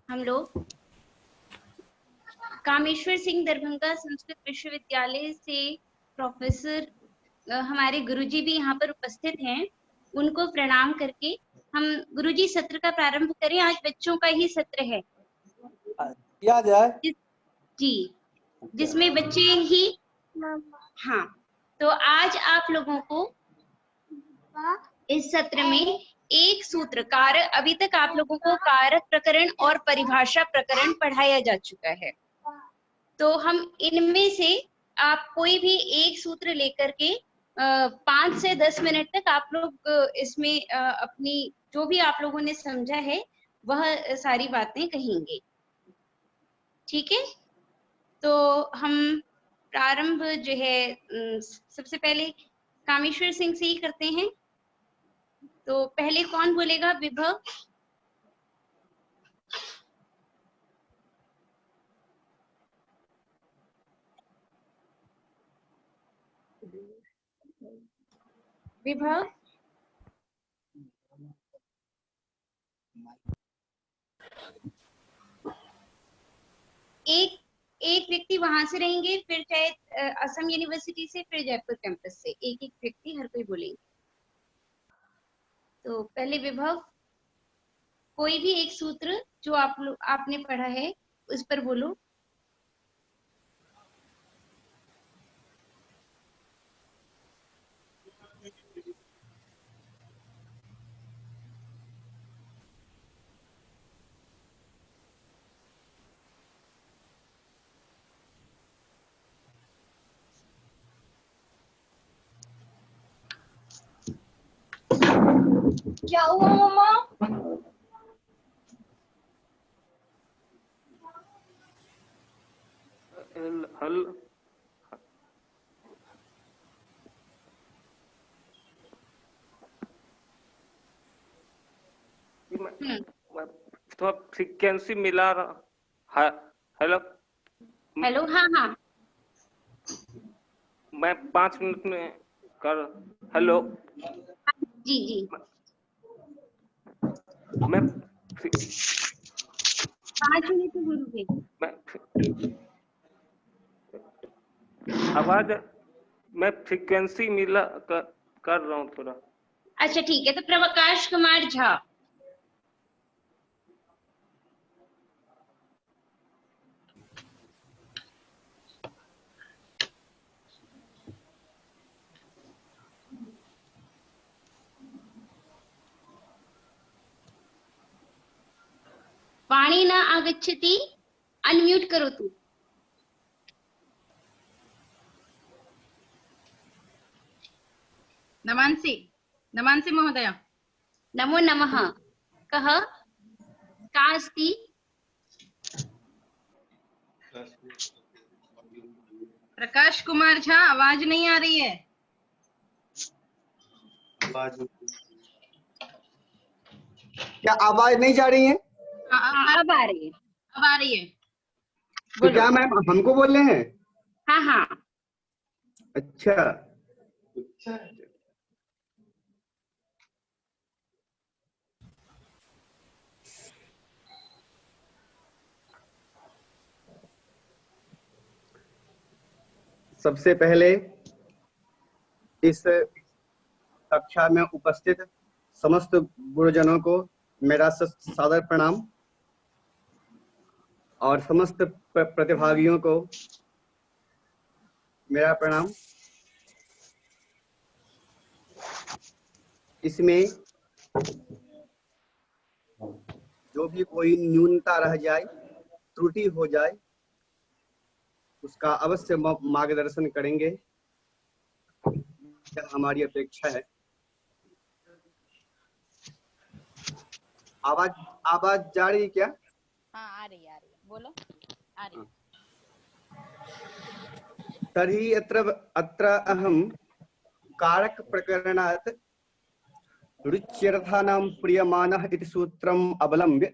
हम लोग कामेश्वर सिंह दरभंगा संस्कृत विश्वविद्यालय से प्रोफेसर हमारे गुरुजी भी यहाँ पर उपस्थित हैं, उनको प्रणाम करके हम गुरुजी सत्र का प्रारंभ करें। आज बच्चों का ही सत्र है। किया जाए जी, जिसमें बच्चे ही हाँ, तो आज आप लोगों को इस सत्र में एक सूत्र कारक, अभी तक आप लोगों को कारक प्रकरण और परिभाषा प्रकरण पढ़ाया जा चुका है। तो हम इनमें से आप कोई भी एक सूत्र लेकर के 5 से 10 मिनट तक आप लोग इसमें अपनी जो भी आप लोगों ने समझा है वह सारी बातें कहेंगे। ठीक है, तो हम प्रारंभ जो है सबसे पहले कामेश्वर सिंह से ही करते हैं। तो पहले कौन बोलेगा? विभव। विभव, एक व्यक्ति वहां से रहेंगे, फिर चाहे असम यूनिवर्सिटी से, फिर जयपुर कैंपस से, एक एक व्यक्ति हर कोई बोलेंगे। तो पहले विभव, कोई भी एक सूत्र जो आपने पढ़ा है उस पर बोलो। क्या हुआ मम्मा? हल थोड़ा फ्रीक्वेंसी मिला रहा। हेलो हेलो, हाँ हाँ, मैं 5 मिनट में कर। हेलो जी जी, मैं 5 मिनट में बोलोगे? आवाज मैं फ्रीक्वेंसी मिला कर रहा हूँ थोड़ा। अच्छा ठीक है, तो प्रकाश कुमार झा। वाणी न आगच्छति, अनम्यूट करो तू। नमांसि नमांसि महोदय। नमो नमः। कः का अस्ति? प्रकाश कुमार झा, आवाज नहीं आ रही है। क्या आवाज नहीं जा रही है? अब आ रही है, अब आ रही है। तो क्या मैम हमको बोल रहे हैं? हाँ हाँ, अच्छा, सबसे पहले इस कक्षा में उपस्थित समस्त गुरुजनों को मेरा सादर प्रणाम और समस्त प्रतिभागियों को मेरा प्रणाम। इसमें जो भी कोई न्यूनता रह जाए, त्रुटि हो जाए, उसका अवश्य मार्गदर्शन करेंगे, यह हमारी अपेक्षा है। आवाज जा रही है क्या? हाँ आ रही है, बोलो। आ रही है। तर्हि अत्र अहं कारक प्रकरणात् रुच्यर्थानां प्रियमानः इति सूत्रम् अवलम्ब्य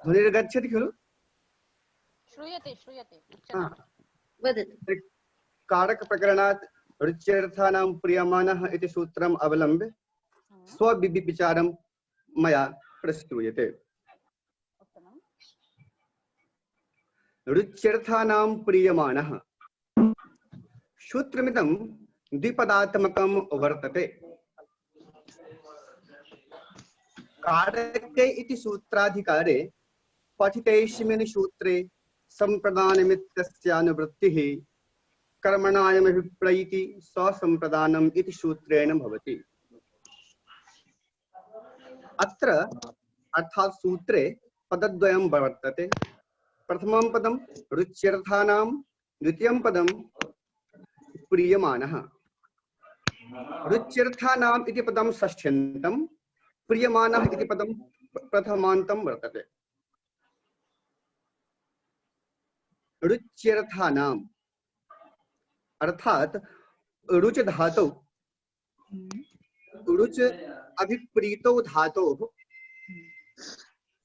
ध्वनिर्गच्छति खलु? श्रूयते श्रूयते। वदतु। कारक प्रकरणात् रुच्यर्थानां प्रियमाणः इति सूत्रम् अवलम्ब्य स्वविचारं मया प्रस्तूयते। रुच्यर्थानां प्रियमाणः सूत्रमिदं द्विपदात्मकं वर्तते। कारके इति सूत्राधिकारे पठितेऽस्मिन् सूत्रे संप्रदानमित्यस्यानुवृत्तिः कर्मणायमभिप्रैति स्वसंप्रदानम् इति सूत्रेण भवति। अत्र अर्थात् सूत्रे पदद्वयं वर्तते। प्रथमं पदं रुच्यर्थानां, द्वितीयं पदं प्रियमाणः। रुच्यर्थानाम् इति पदं षष्ठ्यन्तं, प्रियमाणः इति पदं प्रथमान्तं वर्तते। रुच्यर्थानाम् अर्थात रुच धातु, रुच अभिप्रीतो धातोः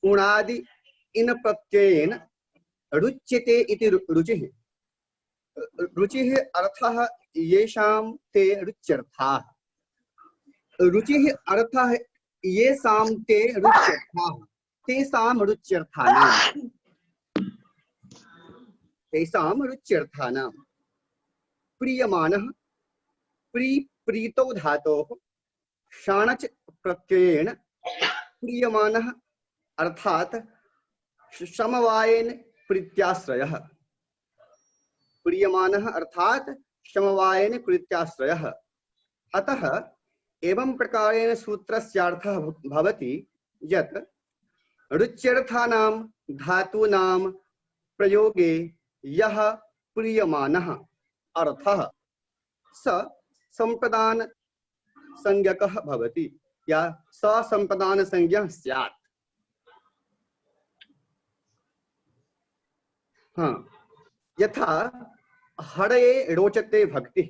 उणादि इन प्रत्ययेन रुच्यते इति रुचिः। रुचिः अर्थः येषां ते रुच्यर्थाः। रुचिः अर्थः येषां ते रुच्यर्थाः, तेषां रुच्यर्थानां, तेषां रुच्यर्थानां। प्रियमाणः प्रीतो धातोः शाणच प्रत्ययेन प्रियमाणः अर्थात समवायेन प्रीत्याश्रयः। प्रियमाणः अर्थात समवायेन प्रीत्याश्रयः। अतः एवं प्रकारेण सूत्रस्यार्थः भवति यत् रुच्यर्थानां धातूनां प्रयोगे यः प्रियमाणः अर्थः स संप्रदान संज्ञकः भवति या स संप्रदान संज्ञः स्यात्। हाँ, यथा हरये रोचते भक्ति,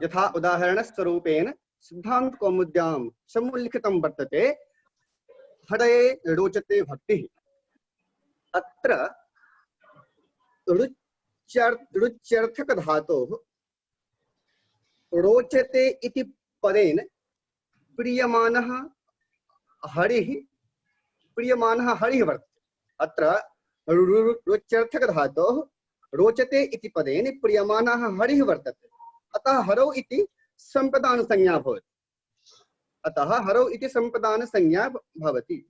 यथा उदाहरण स्वरूपेण सिद्धांत कौमुद्यां समुल्लिखितं वर्तते हरये रोचते भक्ति। अत्र रुच्यर्थक धातोः रोचते इति पदेन प्रियमाणः हरिः वर्तते। अत्र रुच्यर्थक धातोः रोचते इति पदेन प्रियमाणः हरिः वर्तते। अतः हरौ इति संप्रदान संज्ञा भवति। अतः हरौ इति संप्रदान संज्ञा भवति।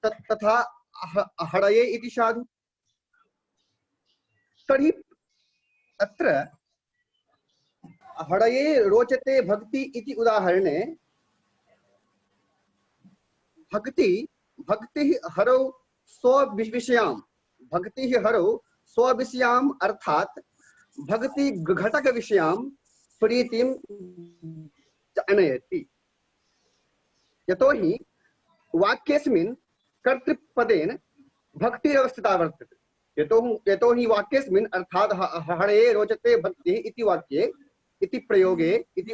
तथा हरये इति साधु। तर्हि अत्र हरये रोचते भक्ति इति उदाहरणे भक्तिः हरौ स्वविषयाम् अर्थात भक्ति घटक विषयां प्रीतिं जनयति। यतोहि वाक्येऽस्मिन् कर्तृपदेन भक्तिरवस्थिता वर्तते। यतोहि वाक्येऽस्मिन् अर्थात हरये रोचते भक्तिः इति वाक्ये इति प्रयोगे इति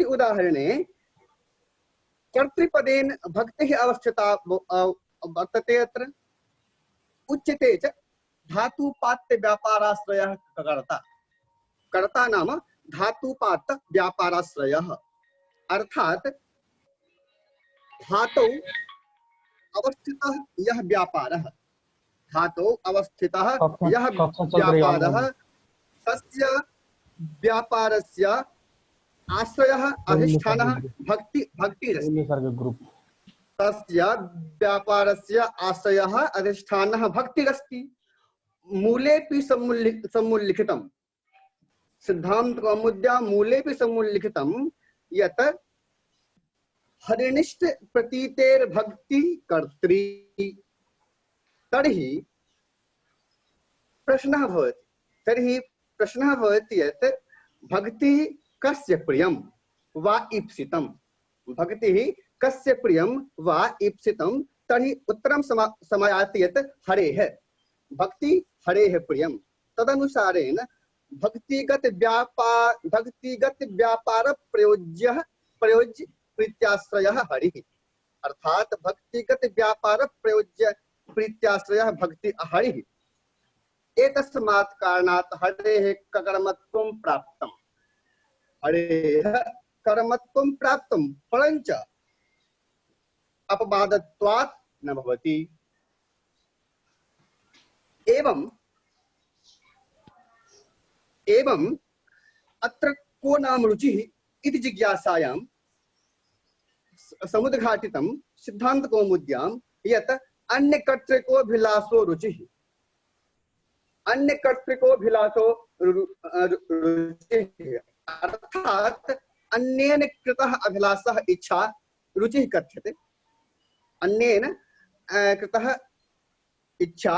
उदाहरणे कर्तृपदेन भक्तिः अवस्थिता वर्तते। अत्र उच्यते च धातुपात्य व्यापाराश्रयः कर्ता। कर्ता नाम धातुपात्य व्यापाराश्रयः अर्थात धातौ अवस्थितः यः व्यापारः, धातौ अवस्थितः यः व्यापारः तस्य व्यापारस्य आश्रयः अधिष्ठानः भक्तिरस्ति। तस्य व्यापारस्य आश्रयः अधिष्ठानः भक्तिरस्ति। मूलेऽपि समुल्लिखितं, सिद्धांत कौमुद्यां मूलेऽपि समुल्लिखितं यत् हरिनिष्ठ प्रतीतेर्भक्ति कर्त्री। तर्हि प्रश्नः भवति यत् भक्तिः कस्य प्रियं वा ईप्सितं। भक्तिः कस्य प्रियं वा ईप्सितं। तर्हि उत्तरं समायाति यत् हरेः। भक्ति हरेः प्रियं। तदनुसारेण भक्तिगत व्यापार प्रयोज्य प्रीत्याश्रयः हरिः अर्थात भक्तिगत व्यापार प्रयोज्य प्रीत्याश्रयः भक्ति हरिः। एतस्मात् कारणात् हरेः कर्मत्वं प्राप्तम्। हरेः कर्मत्वं प्राप्तं परञ्च अपवादत्वात् न भवति। एवं अत्र को नाम रुचिः इति जिज्ञासायां समुद्घाटितं सिद्धान्तकौमुद्यां यत् अन्यकर्तृकोऽभिलाषो रुचिः। अन्यकर्तृकोऽभिलाषो रुचिः अर्थात् अन्येन कृतः अभिलाषः इच्छा रुचिः कथ्यते। अन्येन कृतः इच्छा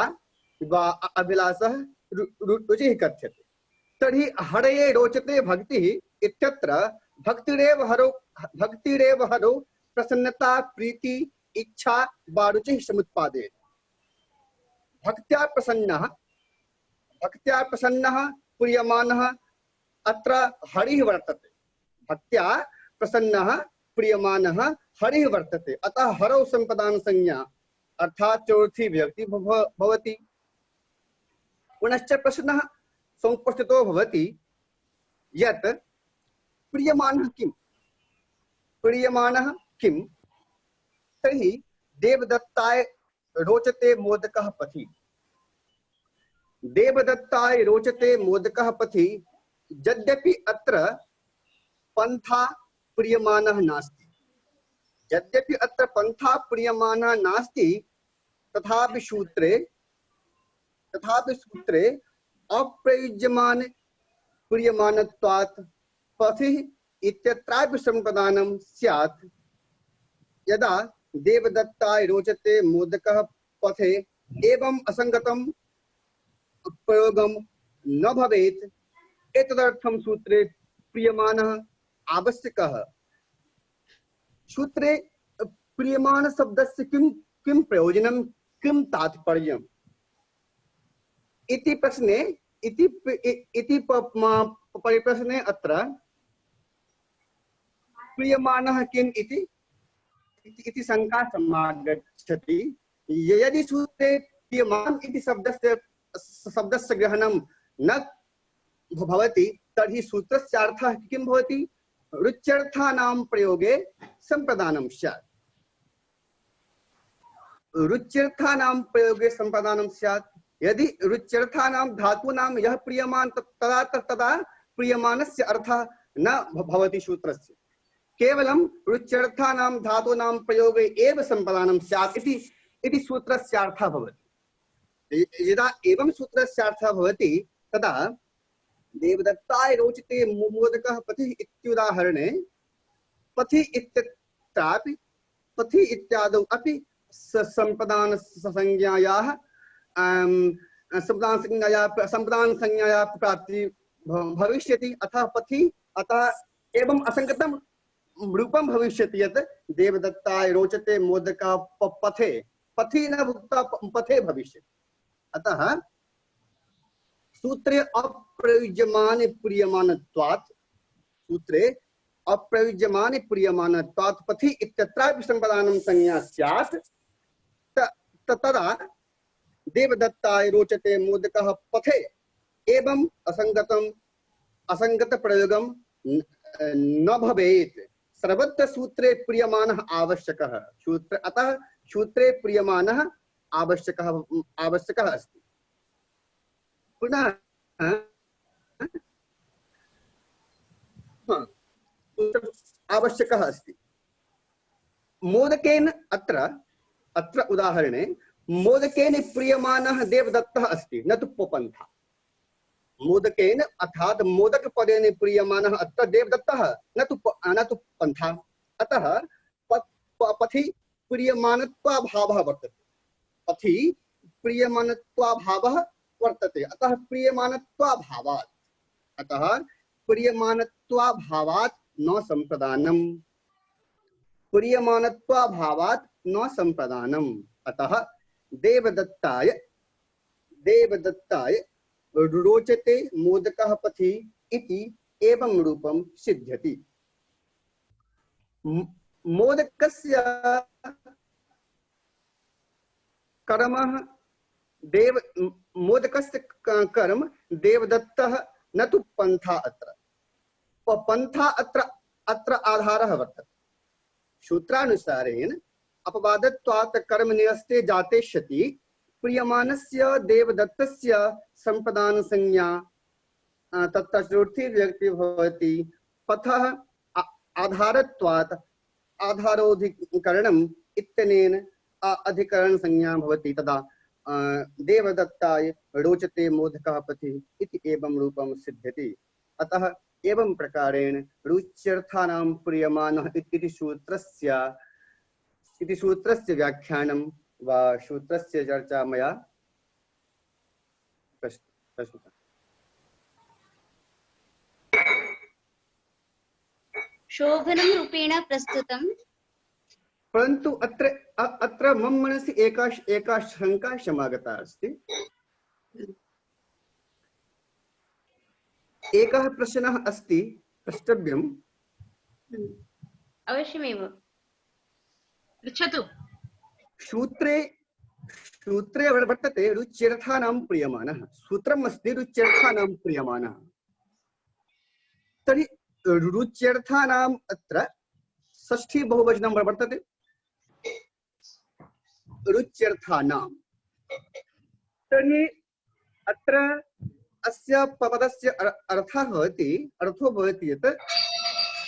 वा अभिलाषः रुचिः कथ्यते। तर्हि हरये रोचते भक्तिः इत्यत्र भक्तिरेव हरौ प्रसन्नता प्रीति इच्छा वा रुचिः समुत्पादयति। भक्त्या प्रसन्नः प्रीयमानः अत्र हरिः वर्तते। भक्त्या प्रसन्नः प्रीयमानः हरिः वर्तते। अतः हरौ संपदान संज्ञा अर्थात् चतुर्थी विभक्ति भवति। पुनश्च प्रश्नः समुपस्थितो भवति यत् प्रीयमानः किं? तर्हि देवदत्ताय रोचते मोदकः पथि। देवदत्ताय रोचते मोदकः पथि यद्यपि अत्र पंथा प्रीयमानः नास्ति। यद्यपि अत्र पंथा प्रीयमानः नास्ति तथापि सूत्रे अप्रयुज्यमान प्रीयमानत्वात् पथिः इत्यत्रापि संप्रदानं स्यात्। यदा देवदत्ताय रोचते मोदकः पथे एवं असंगतं प्रयोगं न भवेत् एतदर्थं सूत्रे प्रीयमानः आवश्यकः। सूत्रे प्रीयमान शब्दस्य किं प्रयोजनं किं तात्पर्यम् इति प्रश्ने परिप्रश्ने अत्र प्रीयमानः किम् इति शंका समागच्छति। यदि सूत्रे प्रीयमान इति शब्दस्य ग्रहणं न भवति तर्हि सूत्रस्य अर्थः किं भवति? रुच्यर्थानां प्रयोगे संप्रदानं स्यात्। रुच्यर्थानां प्रयोगे संप्रदानं स्यात्। यदि रुच्यर्थानां धातूनां यः प्रीयमान तदा प्रीयमानस्य अर्थः न भवति सूत्रस्य। केवलं रुच्यर्थानां धातूनां प्रयोगे एव संप्रदानं स्यात् इति सूत्रस्य अर्थः भवति। यदा एवं सूत्रस्य अर्थः भवति तदा देवदत्ताय रोचते मोदकः पथि इत्युदाहरणे पथि इत्यत्रापि पथि इत्यादौ अपि संप्रदान संज्ञायाः प्राप्ति भविष्यति। अतः पथि अतः एवं असंगतं रूपं भविष्यति यत् देवदत्ताय रोचते मोदकः पथे पथि न भुक्ता पथे भविष्यति। अतः सूत्रे अप्रयुज्यमाने प्रीयमानत्वात् पथि इत्यत्रापि संप्रदानं संज्ञा स्यात्। तदा देवदत्ताय रोचते मोदकः पथे एवं असंगत प्रयोगं न भवेत्। सर्वत्र सूत्रे प्रीयमानः आवश्यकः। अतः सूत्रे प्रीयमानः आवश्यकः अस्ति। पुनः आवश्यकः अस्ति। मोदकेन अत्र उदाहरणे मोदकेन प्रीयमानः देवदत्तः अस्ति न तु पपन्था। मोदकेन अर्थात मोदक पदेन प्रीयमानः अत्र देवदत्तः न तु पंथा। अतः पथि प्रीयमानत्वाभावः वर्तते। पथि प्रीयमानत्वाभावः वर्तते। अतः प्रीयमानत्वाभावात् न संप्रदानम्। प्रीयमानत्वाभावात् न संप्रदानम्। अतः देवदत्ताय रोचते मोदकः पथि इति एवं रूपं सिद्ध्यति। मोदकस्य कर्मः देव मोदकस्य कर्म देवदत्तः न तु पंथा अत्र। पंथा अत्र अत्र आधारः वर्तते। सूत्रानुसारेण अपवादत्वात् कर्म निरस्ते जाते सति प्रियमाणस्य देवदत्तस्य संपदान संज्ञा तत्र चतुर्थी व्यक्ति भवति। पथः आधारत्वात् आधारोधिकरणम् इत्यनेन अधिकरण संज्ञा भवति। तदा देवदत्ताय रोचते मोदकः पथिः इति एवं रूपं सिद्ध्यति। अतः एवं प्रकारेण रुच्यर्थानां प्रियमाणः इति सूत्रस्य व्याख्यानं वा सूत्रस्य चर्चा मया प्रस्तुता। शोभनं रूपेण प्रस्तुतम्। परन्तु अत्र मम मनसि एका शंका समागता अस्ति। एकः प्रश्नः अस्ति प्रष्टव्यम्। अवश्यमेव पृच्छतु। सूत्रे वर्तते रुच्यर्थानां प्रियमाणः। सूत्रम् अस्ति रुच्यर्थानां प्रियमाणः। तर्हि रुच्यर्थानाम् अत्र षष्ठी बहुवचनं वर्तते। रुच्यर्थानां तर्हि अत्र अस्य पदस्य अर्थो भवति यत्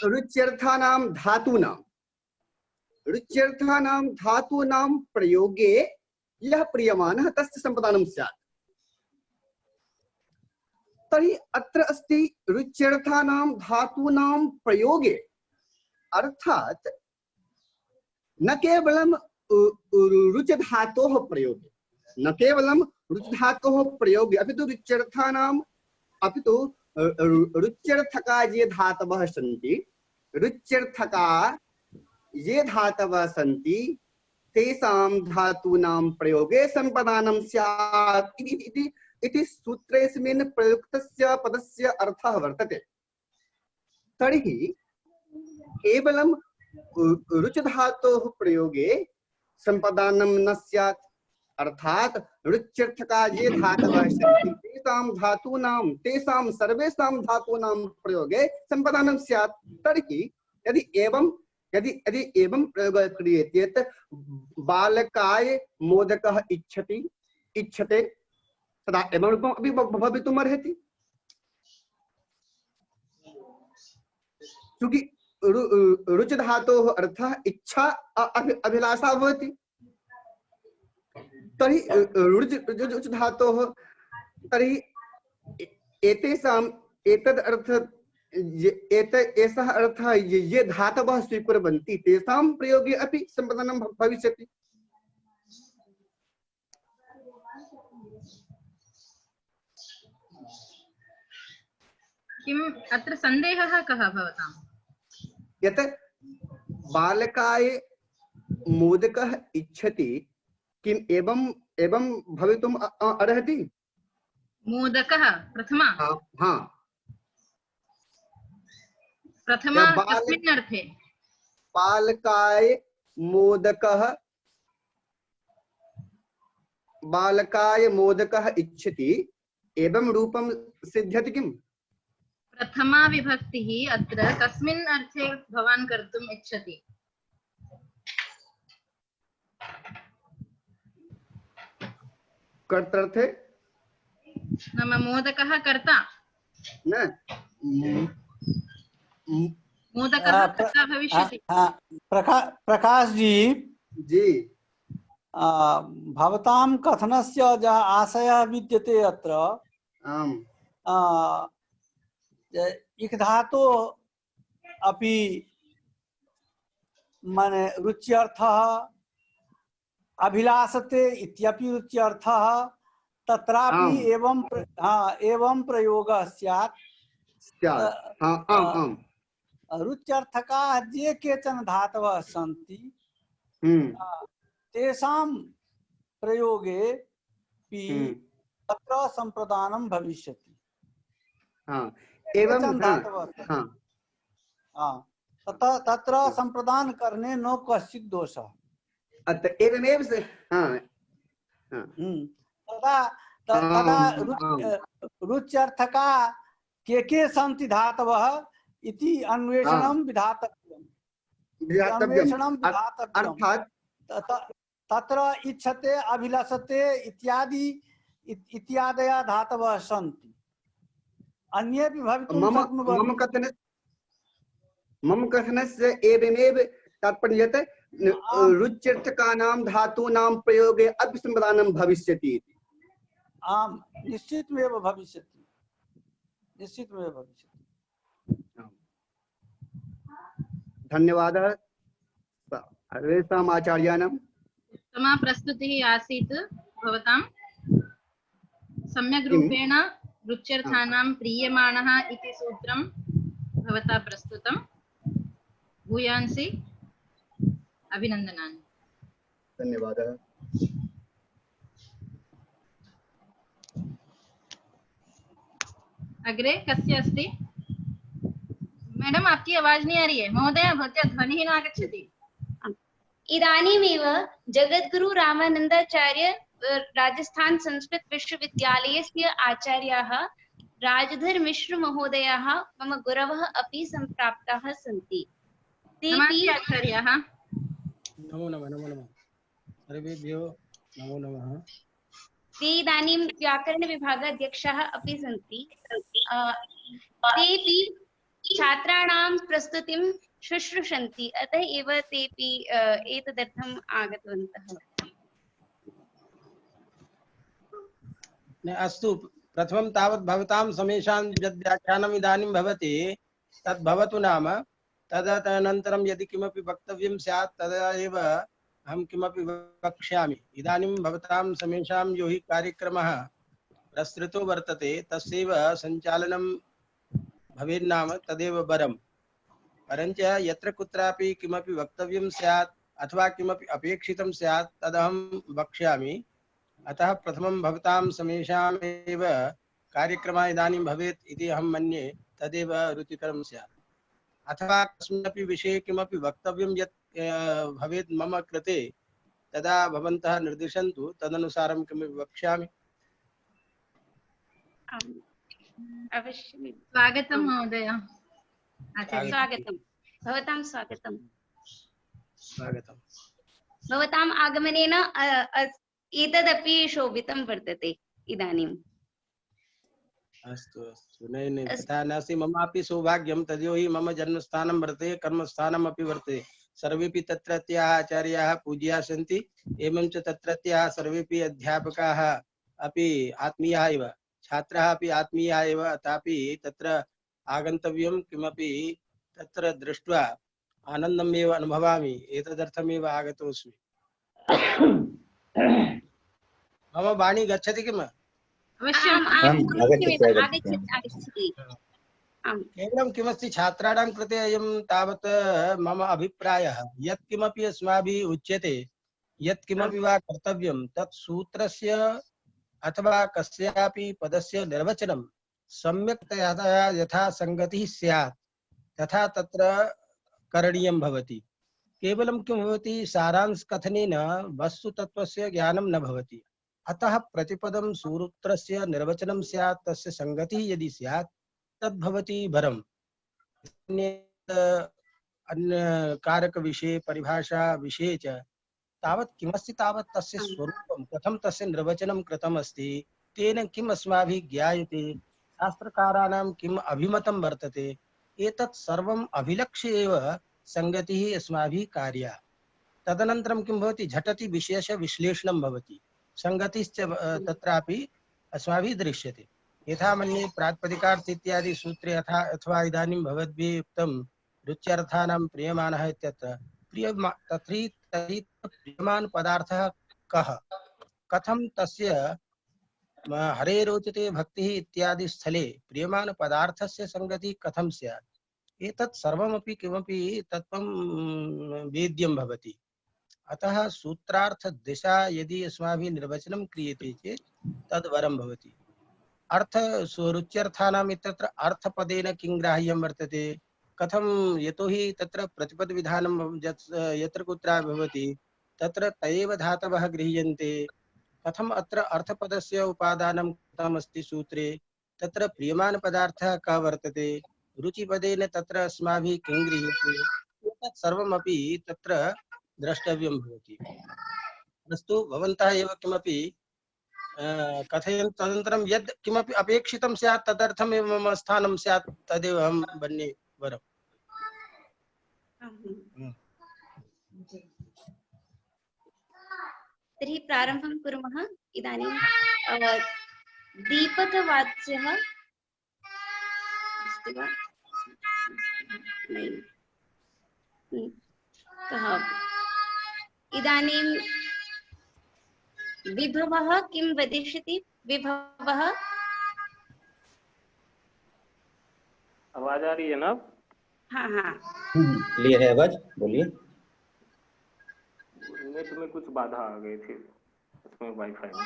रुच्यर्थानां धातूनां प्रयोगे यः प्रियमाणः तस्य संपदानं स्यात्। तर्हि अत्र अस्ति रुच्यर्थानां धातूनां प्रयोगे, अर्थात् न केवलं रुच धातोः प्रयोगे, अपितु रुच्यर्थका ये धातवः सन्ति, रुच्यर्थका ये धातवः सन्ति तेषां धातूनां प्रयोगे संपदानं स्यात् इति सूत्रेऽस्मिन् प्रयुक्तस्य पदस्य अर्थः वर्तते। तर्हि केवलं रुच धातोः प्रयोगे संपदानं न स्यात्, अर्थात रुच्यर्थका ये धातवः सन्ति तेषां सर्वेषां धातूनां प्रयोगे संपदानं स्यात्। तर्हि यदि एवं प्रयोगः क्रियते यत् बालकाय मोदकः इच्छते तदा एवं रूपम् अपि भवितुम् अर्हति। क्योंकि रुच धातोः अर्थः इच्छा अभिलाषा भवति। तर्हि रुच धातोः तर्हि एषः अर्थः ये धातवः स्वीकुर्वन्ति तेषां प्रयोगे अपि संपदानं भविष्यति। किम् अत्र सन्देहः कः भवताम्? यत् बालकाय मोदकः इच्छति किम् एवं भवितुम् अर्हति? मोदकः प्रथमा? हाँ। प्रथमा कस्मिन् अर्थे? बालकाय मोदकः इच्छति एवं रूपं सिद्ध्यति किम्? प्रथमा विभक्तिः अत्र कस्मिन् अर्थे भवान् कर्तुम् इच्छति? कर्तर्थे? नाम मोदकः कर्ता? न, मोदकः कर्ता भविष्यति। प्रकाश जी भवतां कथनस्य यः आशयः विद्यते अत्र इक् धातो अपि माने रुच्यर्थः अभिलाषते इत्यपि रुच्यर्थः तत्रापि एवं प्रयोगः स्यात्। रुच्यर्थकाः ये केचन धातवः सन्ति तेषां प्रयोगे तत्र संप्रदानं भविष्यति। तत्र संप्रदान करने न कश्चित् दोषः। तदा तदा रुच्यर्थका के सन्ति धातवः इति अन्वेषणं विधातव्यम्। अन्वेषणं विधातव्यम्। अर्थात तत्र इच्छते अभिलषते इत्यादि इत्यादयः धातवः सन्ति। अन्येपि भवितुं शक्नुवन्ति। मम कथनस्य एवमेव तात्पर्यं यत् रुच्यर्थकानां धातूनां प्रयोगे अभिसंवदानं भविष्यति इति। आम्, निश्चितमेव भविष्यति, निश्चितमेव भविष्यति। धन्यवादः सर्वेषाम् आचार्याणाम्। उत्तमा प्रस्तुतिः आसीत् भवतां। सम्यक् रूपेण रुच्यर्थानां प्रीयमाणः इति सूत्रं भवता प्रस्तुतं। भूयांसि अभिनन्दनानि। धन्यवादः। अग्रे कस्य अस्ति? मैडम आपकी आवाज नहीं आ रही है। महोदय भवत्याः ध्वनिः न आगच्छति। इदानीमेव जगद्गुरु रामानन्दाचार्य राजस्थान संस्कृत विश्वविद्यालयस्य आचार्याः राजधर मिश्र महोदयाः मम गुरवः अपि सम्प्राप्ताः सन्ति। नमस्ते आचार्याः। नमो नमः। नमो नमः सर्वेभ्यो नमो नमः। ते इदानीं व्याकरण विभागाध्यक्षाः अपि सन्ति। तेपि छात्राणां प्रस्तुतिं शुश्रूषन्ति, अतः एव तेपि एतदर्थम् आगतवन्तः। अस्तु, प्रथमं तावत् भवतां समेषां यद् व्याख्यानम् इदानीं भवति तद् भवतु नाम। तदनन्तरं यदि किमपि वक्तव्यं स्यात् तदा एव अहं किमपि वक्ष्यामि। इदानीं भवतां समेषां यो हि कार्यक्रमः प्रसृतो वर्तते तस्यैव सञ्चालनं भवेन्नाम तदेव वरम्। परञ्च यत्र कुत्रापि किमपि वक्तव्यं स्यात् अथवा किमपि अपेक्षितं स्यात् तदहं वक्ष्यामि। अतः प्रथमं भवतां समेषाम् एव कार्यक्रमः इदानीं भवेत् इति अहं मन्ये, तदेव रुचिकरं स्यात्। अथवा कस्मिन्नपि विषये किमपि वक्तव्यं यत् भवेत् मम कृते तदा भवन्तः निर्दिशन्तु, तदनुसारं किमपि वक्ष्यामि। अवश्यमेव। स्वागतं महोदय। स्वागतं। भवतां स्वागतं। स्वागतं। भवताम् आगमनेन एतदपि शोभितं वर्तते इदानीम्। अस्तु अस्तु, नैव तथा नास्ति। ममापि सौभाग्यं, तद्यो हि मम जन्मस्थानं वर्तते, कर्मस्थानम् अपि वर्तते। सर्वेपि तत्रत्याः आचार्याः पूज्याः सन्ति, एवं च तत्रत्याः सर्वेपि अध्यापकाः अपि आत्मीयाः एव, छात्राः अपि आत्मीयाः एव। अथापि तत्र आगन्तव्यं, किमपि तत्र दृष्ट्वा आनन्दम् एव अनुभवामि, एतदर्थमेव आगतोऽस्मि। मम वाणी गच्छति किम्? केवलं किमस्ति, छात्राणां कृते अयं तावत् मम अभिप्रायः, यत् किमपि अस्माभिः उच्यते, यत् किमपि वा कर्तव्यं, तत् सूत्रस्य अथवा कस्यापि पदस्य निर्वचनं सम्यक्तया यथा संगतिः स्यात् तथा तत्र करणीयं भवति। केवलं किं भवति, सारांश कथनेन वस्तुतत्त्वस्य ज्ञानं न भवति। अतः प्रतिपदं सूत्रस्य निर्वचनं स्यात्, तस्य संगतिः यदि स्यात् तद्भवति वरम्। अन्य कारक विषये, परिभाषा विषये च तावत् किमस्ति, तावत् तस्य स्वरूपं कथं तस्य निर्वचनं कृतम् अस्ति, तेन किम् अस्माभिः ज्ञायते, शास्त्रकाराणां किम् अभिमतं वर्तते, एतत् सर्वम् अभिलक्ष्य एव संगतिः अस्माभिः कार्या। तदनन्तरं किं भवति, झटति विशेष विश्लेषणं भवति, संगतिश्च तत्रापि अस्माभिः दृश्यते। यथा मन्ये प्रातिपदिकार्थ इत्यादि सूत्रे अथवा इदानीं भवद्भिः उक्तं रुच्यर्थानां प्रीयमाणः इत्यत्र प्रीयमान पदार्थः कः, कथं तस्य हरे रोचते भक्तिः इत्यादि स्थले प्रीयमान पदार्थस्य संगतिः कथं स्यात्, एतत् सर्वमपि किमपि तत्त्वं वेद्यं भवति। अतः सूत्रार्थ दिशा यदि अस्माभिः निर्वचनं क्रियते चेत् तद्वरं भवति। अर्थ रुच्यर्थानाम् इत्यत्र अर्थपदेन किं ग्राह्यं वर्तते, कथं, यतोहि तत्र प्रतिपद विधानं यत्र कुत्र भवति तत्र तयेव धातवः गृह्यन्ते। कथम अत्र अर्थपदस्य उपादानं कृतमस्ति सूत्रे, तत्र प्रियमान पदार्थः कः वर्तते, रुचिपदेन तत्र अस्माभिः किं गृह्यते, एतत् सर्वमपि तत्र द्रष्टव्यं भवति। अस्तु, भवन्तः एव किमपि कथयन्तु, तदनन्तरं यद् किमपि अपेक्षितं स्यात् तदर्थमेव मम स्थानं स्यात्, तदेव अहं मन्ये वरम्। तर्हि प्रारम्भं कुर्मः। इदानीं दीपकवाच्यः अस्ति वा? कः? इदानीं विभवः किं वदिष्यति? विभवः आवाज आ रही है ना? हाँ हाँ क्लियर है आवाज, बोलिए। नेट में कुछ बाधा आ गई थी उसमें, वाईफाई में।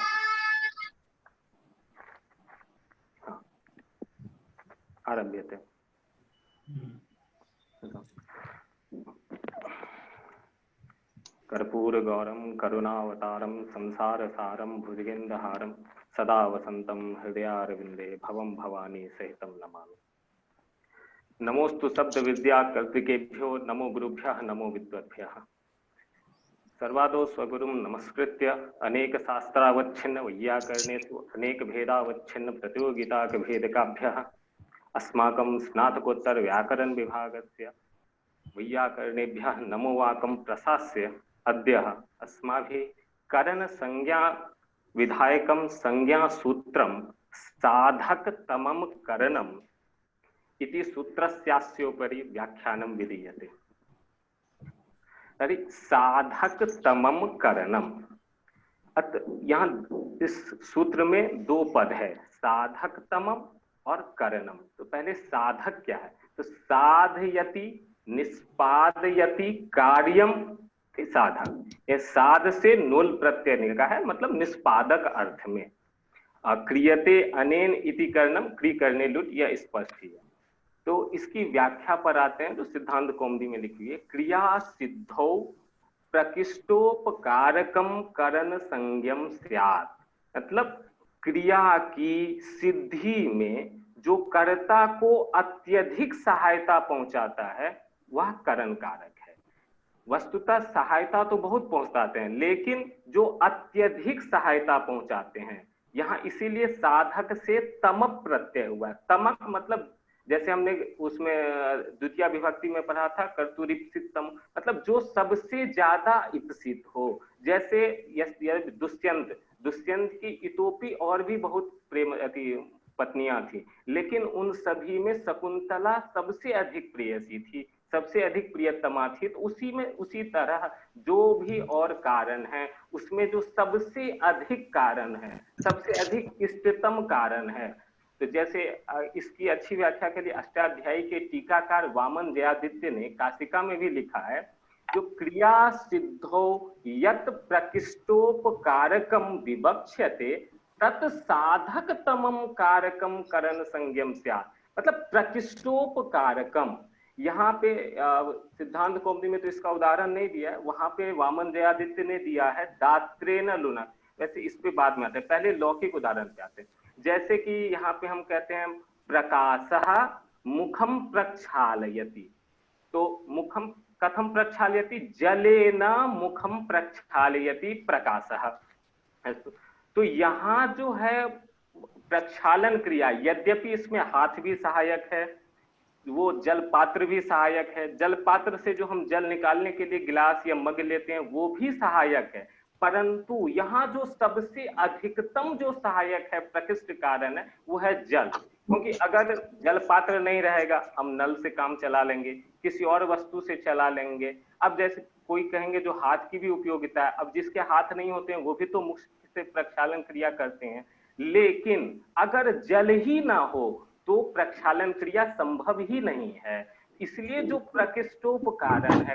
हाँ, आरभ्यते। कर्पूर गौरम करुणावतारम संसार सारम भुजगेन्द्रहारम सदा वसंतम हृदयारविंदे भवम भवानी सहितम नमामि। नमोस्तु शब्द विद्या कल्पिकेभ्यो नमो गुरुभ्यः नमो विद्वद्भ्यः। सर्वादो स्वगुरुं नमस्कृत्य अनेक शास्त्रावच्छिन्न वैयाकरणेषु अनेक भेदावच्छिन्न प्रतियोगिताक भेदकाभ्यः अस्माकं स्नातकोत्तर व्याकरण विभागस्य वैयाकरणेभ्यः नमो वाकं प्रशास्य अद्य अस्माभिः करण संज्ञा विधायकं संज्ञा सूत्रं साधकतमं करणम् इति सूत्रस्यास्योपरि व्याख्यानं विधीयते। तर्हि साधकतमं करणम, यहाँ इस सूत्र में दो पद है, साधकतमम और करणम। तो पहले साधक क्या है? तो साधयति निष्पादयति कार्यम साधक। ये साध से नूल प्रत्यय निकला है, मतलब निष्पादक अर्थ में। क्रियते अनेन इति करणम, क्री करने लुट, यह स्पष्ट ही है। तो इसकी व्याख्या पर आते हैं, तो सिद्धांत कौमुदी में लिखी है, क्रिया सिद्धौ प्रकृष्टोपकारकम करण संज्ञम स्यात्। मतलब क्रिया की सिद्धि में जो कर्ता को अत्यधिक सहायता पहुंचाता है वह करण कारक है। वस्तुतः सहायता तो बहुत पहुंचाते हैं, लेकिन जो अत्यधिक सहायता पहुंचाते हैं, यहाँ इसीलिए साधक से तमक प्रत्यय हुआ। तमक मतलब जैसे हमने उसमें द्वितीय विभक्ति में पढ़ा था, कर्तुरीप्सितम, मतलब जो सबसे ज्यादा इप्सित हो। जैसे दुष्यंत की इतोपि और भी बहुत प्रेम पत्नियां थी, लेकिन उन सभी में शकुंतला सबसे अधिक प्रेयसी थी, सबसे अधिक प्रियतमा थी। तो उसी तरह जो भी और कारण है, उसमें जो सबसे अधिक कारण है, सबसे अधिक इष्टतम कारण है। तो जैसे इसकी अच्छी व्याख्या के लिए अष्टाध्यायी के टीकाकार वामन जयादित्य ने काशिका में भी लिखा है, जो क्रिया सिद्धो यत प्रकृष्टोपकारकम विवक्ष्यते तत् साधकतमम कारकम करण संज्ञम स्यात्। मतलब प्रकृष्टोपकारकम, यहाँ पे सिद्धांत कौमुदी में तो इसका उदाहरण नहीं दिया है, वहां पे वामन जयादित्य ने दिया है दात्रेण लुना। वैसे इस पे बाद में आते हैं, पहले लौकिक उदाहरण पे आते हैं। जैसे कि यहाँ पे हम कहते हैं प्रकाशः मुखम प्रक्षालयति, तो मुखम कथम प्रक्षालयति, जलेन मुखम प्रक्षालयति प्रकाशः। तो यहाँ जो है प्रक्षालन क्रिया, यद्यपि इसमें हाथ भी सहायक है, वो जल पात्र भी सहायक है, जल पात्र से जो हम जल निकालने के लिए गिलास या मग लेते हैं वो भी सहायक है, परंतु यहाँ जो सबसे अधिकतम जो सहायक है, प्रकृष्ट कारण है, वो है जल। क्योंकि अगर जल पात्र नहीं रहेगा, हम नल से काम चला लेंगे, किसी और वस्तु से चला लेंगे। अब जैसे कोई कहेंगे जो हाथ की भी उपयोगिता है, अब जिसके हाथ नहीं होते हैं वो भी तो मुख से प्रक्षालन क्रिया करते हैं, लेकिन अगर जल ही ना हो तो प्रक्षालन क्रिया संभव ही नहीं है। इसलिए जो प्रकृष्टोपकारण है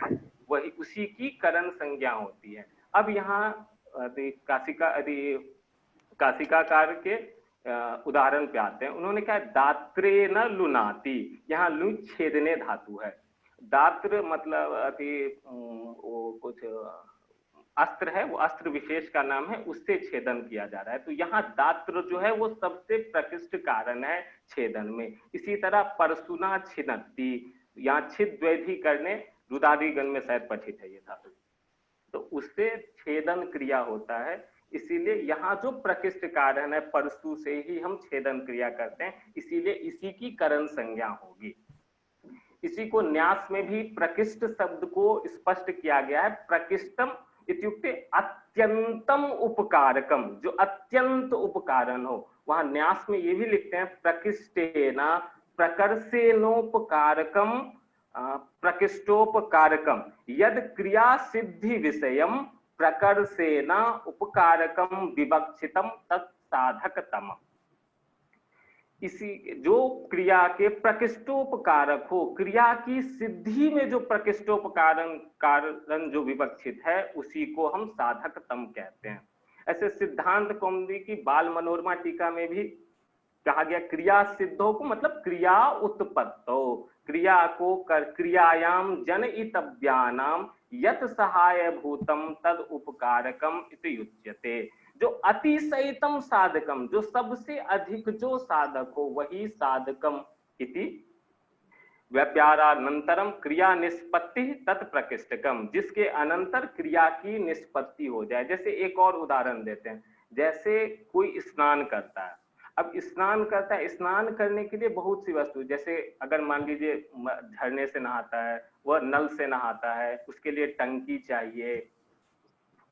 वही उसी की करण संज्ञा होती है। अब यहाँ काशिकाकार के उदाहरण पे आते हैं। उन्होंने कहा दात्रेण लुनाति, यहाँ लु छेदने धातु है। दात्र मतलब वो कुछ अस्त्र है, वो अस्त्र विशेष का नाम है, उससे छेदन किया जा रहा है। तो यहाँ दात्र जो है वो सबसे प्रकृष्ट कारण है छेदन में। इसी तरह परसुना छिन्नति, यहाँ छिद द्वैधी करने रुदादिगण में शायद पठित है ये धातु, तो उससे छेदन क्रिया होता है। इसीलिए यहाँ जो प्रकृष्ट कारण है परसु से ही हम छेदन क्रिया करते हैं, इसीलिए इसी की करण संज्ञा होगी। इसी को न्यास में भी प्रकृष्ट शब्द को स्पष्ट किया गया है। प्रकृष्टम इत्युक्ते अत्यंतम उपकारकम, जो अत्यंत उपकारन हो। वहां न्यास में ये भी लिखते हैं प्रकृष्टेना प्रकर्षेनोपकारकम प्रकृष्टोपकारकम यद क्रिया सिद्धि विषयम प्रकर्षेना उपकारकम विवक्षितम तत्साधकतम। इसी जो क्रिया के प्रकृष्टोपकारक हो, क्रिया की सिद्धि में जो प्रकृष्टोपकारन कारण जो विवक्षित है उसी को हम साधकतम कहते हैं। ऐसे सिद्धांत कौमुदी की बाल मनोरमा टीका में भी कहा गया क्रिया सिद्धो को मतलब क्रिया उत्पत्तो, क्रिया को कर क्रियायाम जनयितव्यानाम यत सहाय भूतम तद उपकारकम इति उच्यते। जो अतिशयतम साधकम, जो सबसे अधिक जो साधक हो वही साधकम इति व्याप्यारानंतरम क्रिया निष्पत्ति तत्प्रकृष्टकम, जिसके अनंतर क्रिया की निष्पत्ति हो जाए। जैसे एक और उदाहरण देते हैं, जैसे कोई स्नान करता है, अब स्नान करता है, स्नान करने के लिए बहुत सी वस्तु, जैसे अगर मान लीजिए झरने से नहाता है, वह नल से नहाता है, उसके लिए टंकी चाहिए,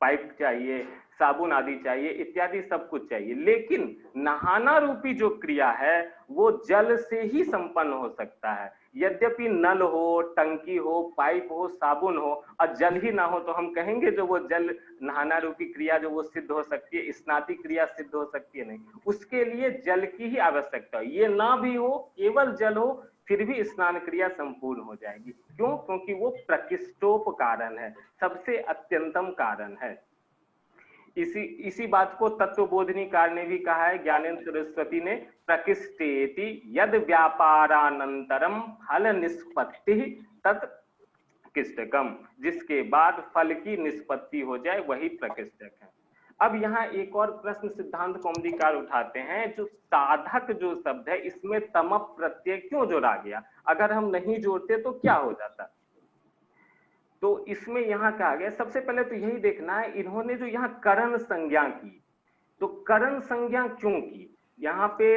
पाइप चाहिए, साबुन आदि चाहिए, इत्यादि सब कुछ चाहिए। लेकिन नहाना रूपी जो क्रिया है वो जल से ही संपन्न हो सकता है। यद्यपि नल हो, टंकी हो, पाइप हो, साबुन हो और जल ही ना हो तो हम कहेंगे जो वो जल नहाना रूपी क्रिया जो वो सिद्ध हो सकती है, स्नाति क्रिया सिद्ध हो सकती है? नहीं, उसके लिए जल की ही आवश्यकता है। ये ना भी हो, केवल जल हो, फिर भी स्नान क्रिया संपूर्ण हो जाएगी। क्यों? क्योंकि वो प्रकृष्टोपकारण है, सबसे अत्यंतम कारण है। इसी बात को तत्वबोधिनीकार ने भी कहा है, ज्ञानेन्द्र सरस्वती ने, प्रकृष्टेति यद व्यापारानंतरम फल निष्पत्ति तत्कृष्टकम, जिसके बाद फल की निष्पत्ति हो जाए वही प्रकृष्टक है। अब यहाँ एक और प्रश्न सिद्धांत कौमुदीकार उठाते हैं, जो साधक जो शब्द है इसमें तम प्रत्यय क्यों जोड़ा गया? अगर हम नहीं जोड़ते तो क्या हो जाता? तो इसमें यहाँ कहा गया, सबसे पहले तो यही देखना है इन्होंने जो यहाँ करण संज्ञा की, तो करण संज्ञा क्यों की? यहाँ पे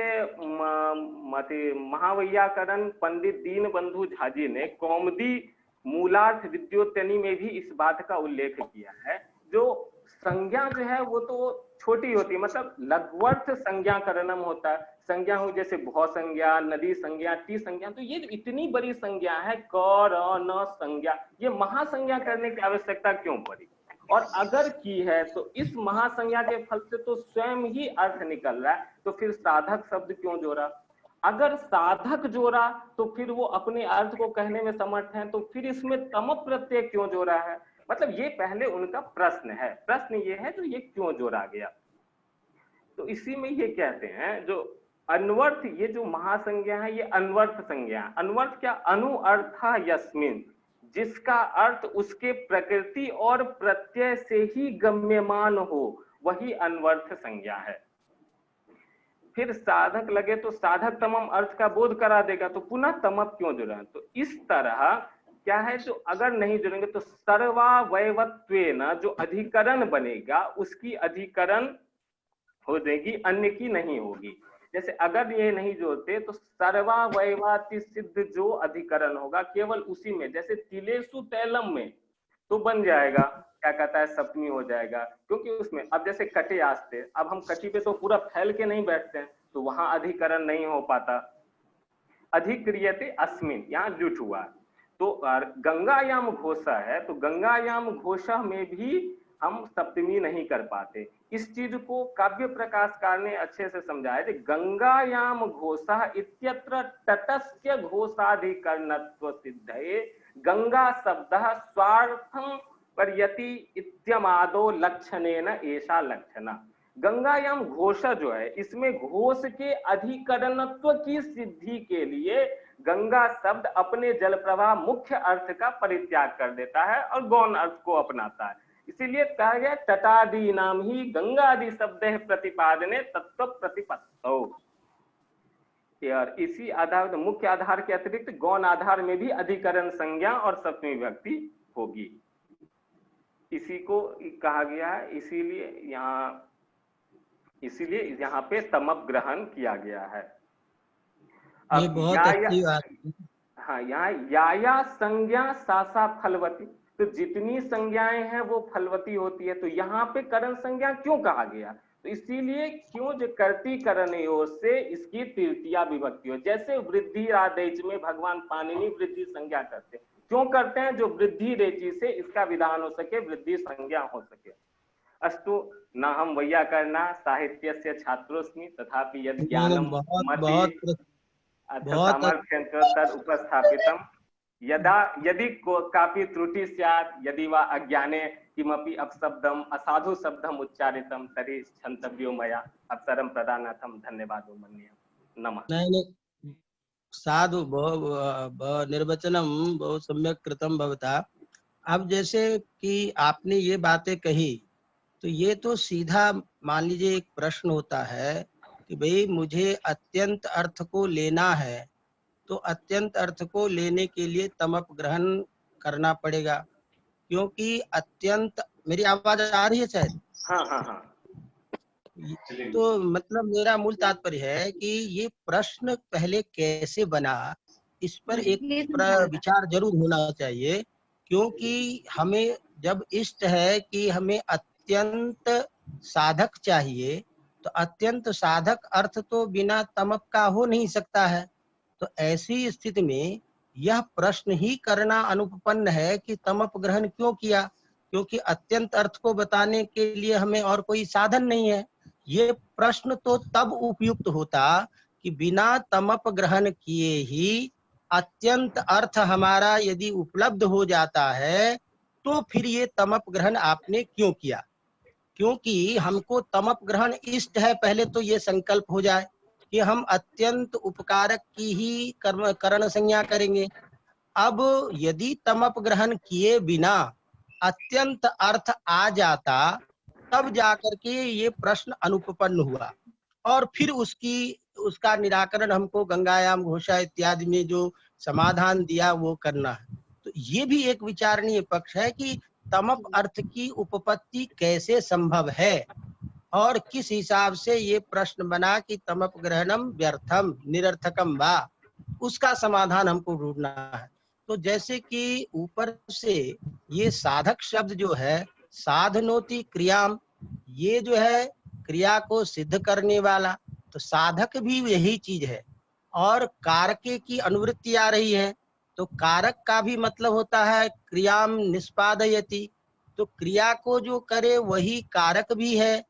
महावैयाकरण पंडित दीनबंधु झा जी ने कौमुदी मूलार्थ विद्योतनी में भी इस बात का उल्लेख किया है। जो संज्ञा जो है वो तो छोटी होती है, मतलब लघुअर्थ संज्ञा करणम होता है। संज्ञा हो जैसे भौ संज्ञा, नदी संज्ञा, टी संज्ञा, तो ये इतनी बड़ी संज्ञा है क र न संज्ञा, ये महासंज्ञा करने की आवश्यकता क्यों पड़ी? और अगर की है तो इस महासंज्ञा के फल से तो स्वयं ही अर्थ निकल रहा है, तो फिर साधक शब्द क्यों जोड़ा? अगर साधक जोड़ा तो फिर वो अपने अर्थ को कहने में समर्थ है, तो फिर इसमें तम प्रत्यय क्यों जोड़ा है? मतलब ये पहले उनका प्रश्न है, प्रश्न ये है तो ये क्यों जोड़ा गया? तो इसी में ये कहते हैं जो अन्वर्थ, ये जो महासंज्ञा है ये अन्वर्थ संज्ञा। अन्वर्थ क्या? अनुअर्था यस्मिन, जिसका अर्थ उसके प्रकृति और प्रत्यय से ही गम्यमान हो, वही अन्वर्थ संज्ञा है। फिर साधक लगे तो साधक तमम अर्थ का बोध करा देगा, तो पुनः तमप क्यों जुड़ा? तो इस तरह क्या है, जो अगर नहीं जुड़ेंगे तो सर्वावयवत्वेन जो अधिकरण बनेगा उसकी अधिकरण हो जाएगी, अन्य की नहीं होगी। जैसे अगर ये नहीं जोड़ते तो सर्वावयवाति सिद्ध जो अधिकरण होगा केवल उसी में, जैसे तिलेसु तैलम में तो बन जाएगा, क्या कहता है, सप्तमी हो जाएगा, क्योंकि उसमें अब जैसे कटे आस्ते, अब हम कटी पे तो पूरा फैल के नहीं बैठते हैं, तो वहां अधिकरण नहीं हो पाता। अधिक्रियते अस्मिन, यहाँ लुट हुआ। तो गंगायाम घोषा है, तो गंगायाम घोषा में भी हम सप्तमी नहीं कर पाते। इस चीज को काव्य प्रकाशकार ने अच्छे से समझाया कि गंगायाम घोषा इत्यत्र तटस्थ्य घोषाधिकरणत्व सिद्धये गंगा शब्दः स्वार्थं पर्यति इत्यमादो लक्षणेन एषा लक्षणा। गंगायाम घोष जो है इसमें घोष के अधिकरणत्व की सिद्धि के लिए गंगा शब्द अपने जल प्रवाह मुख्य अर्थ का परित्याग कर देता है और गौण अर्थ को अपनाता है। इसीलिए कहा गया तटादि नाम ही गंगादि शब्द प्रतिपादने तत्व प्रतिपत्तौ। और इसी आधार, मुख्य आधार के अतिरिक्त गौण आधार में भी अधिकरण संज्ञा और सप्तमी विभक्ति होगी, इसी को कहा गया है। इसीलिए यहाँ पे तमप ग्रहण किया गया है। ये बहुत अच्छी बात है। हाँ, यहाँ या संज्ञा सासा फलवती, तो जितनी संज्ञाएं हैं वो फलवती होती है। तो यहाँ पे करण संज्ञा क्यों कहा गया? तो इसीलिए क्यों जो करती करणयों से इसकी तृतीया विभक्ति हो। जैसे वृद्धि आदेश में भगवान पाणिनि वृद्धि संज्ञा करते हैं, क्यों करते हैं? जो वृद्धि रेचि से इसका विधान हो सके, वृद्धि संज्ञा हो सके। अस्तु न हम वैयाकरणा साहित्यस्य छात्रोस्मि तथापि यद ज्ञानम मति सामर्थ्यं च तद उपस्थापितम् यदि कापि त्रुटि स्यात् यदि वा अज्ञाने किमपि अपशब्दम असाधु शब्दम उच्चारितम तर्हि क्षन्तव्यो मया अवसरं प्रदानार्थं धन्यवादो मन्ये नमः। नहीं, साधु निर्वचनम बहुत सम्यक कृतम भवता। अब जैसे कि आपने ये बातें कही, तो ये तो सीधा मान लीजिए एक प्रश्न होता है कि भाई मुझे अत्यंत अर्थ को लेना है, तो अत्यंत अर्थ को लेने के लिए तमप ग्रहण करना पड़ेगा, क्योंकि अत्यंत, मेरी आवाज आ रही है शायद? हाँ। तो मतलब मेरा मूल तात्पर्य है कि ये प्रश्न पहले कैसे बना, इस पर एक विचार जरूर होना चाहिए। क्योंकि हमें जब इष्ट है कि हमें अत्यंत साधक चाहिए, तो अत्यंत साधक अर्थ तो बिना तमप का हो नहीं सकता है। तो ऐसी स्थिति में यह प्रश्न ही करना अनुपपन्न है कि तमप ग्रहण क्यों किया, क्योंकि अत्यंत अर्थ को बताने के लिए हमें और कोई साधन नहीं है। ये प्रश्न तो तब उपयुक्त होता कि बिना तमप ग्रहण किए ही अत्यंत अर्थ हमारा यदि उपलब्ध हो जाता है, तो फिर ये तमप ग्रहण आपने क्यों किया। क्योंकि हमको तमप ग्रहण इष्ट है, पहले तो ये संकल्प हो जाए कि हम अत्यंत उपकारक की ही करण संज्ञा करेंगे। अब यदि तमप ग्रहण किए बिना अत्यंत अर्थ आ जाता, तब जाकर के ये प्रश्न अनुपपन्न हुआ, और फिर उसका निराकरण हमको गंगायाम घोषा इत्यादि में जो समाधान दिया वो करना है। तो ये भी एक विचारणीय पक्ष है कि तमप अर्थ की उपपत्ति कैसे संभव है और किस हिसाब से ये प्रश्न बना कि तमप ग्रहणम व्यर्थम निरर्थकम वा, उसका समाधान हमको ढूंढना है। तो जैसे कि ऊपर से ये साधक शब्द जो है, साधनोति क्रियाम, ये जो है क्रिया को सिद्ध करने वाला, तो साधक भी यही चीज है। और कारके की अनुवृत्ति आ रही है, तो कारक का भी मतलब होता है क्रियाम निष्पादयति, तो क्रिया को जो करे वही कारक भी है,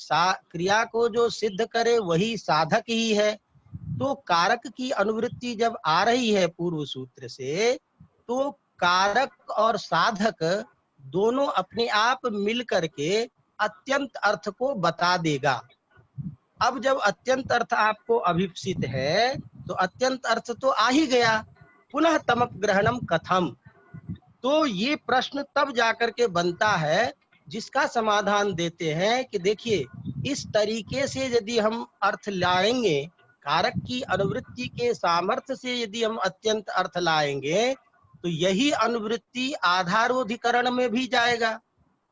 क्रिया को जो सिद्ध करे वही साधक ही है। तो कारक की अनुवृत्ति जब आ रही है पूर्व सूत्र से, तो कारक और साधक दोनों अपने आप मिल करके अत्यंत अर्थ को बता देगा। अब जब अत्यंत अर्थ आपको अभिप्सित है, तो अत्यंत अर्थ तो आ ही गया, पुनः तमप ग्रहणम कथम। तो ये प्रश्न तब जाकर के बनता है जिसका समाधान देते हैं कि देखिए, इस तरीके से यदि हम अर्थ लाएंगे, कारक की अनुवृत्ति के सामर्थ्य से यदि हम अत्यंत अर्थ लाएंगे, तो यही अनुवृत्ति आधारोधिकरण में भी जाएगा।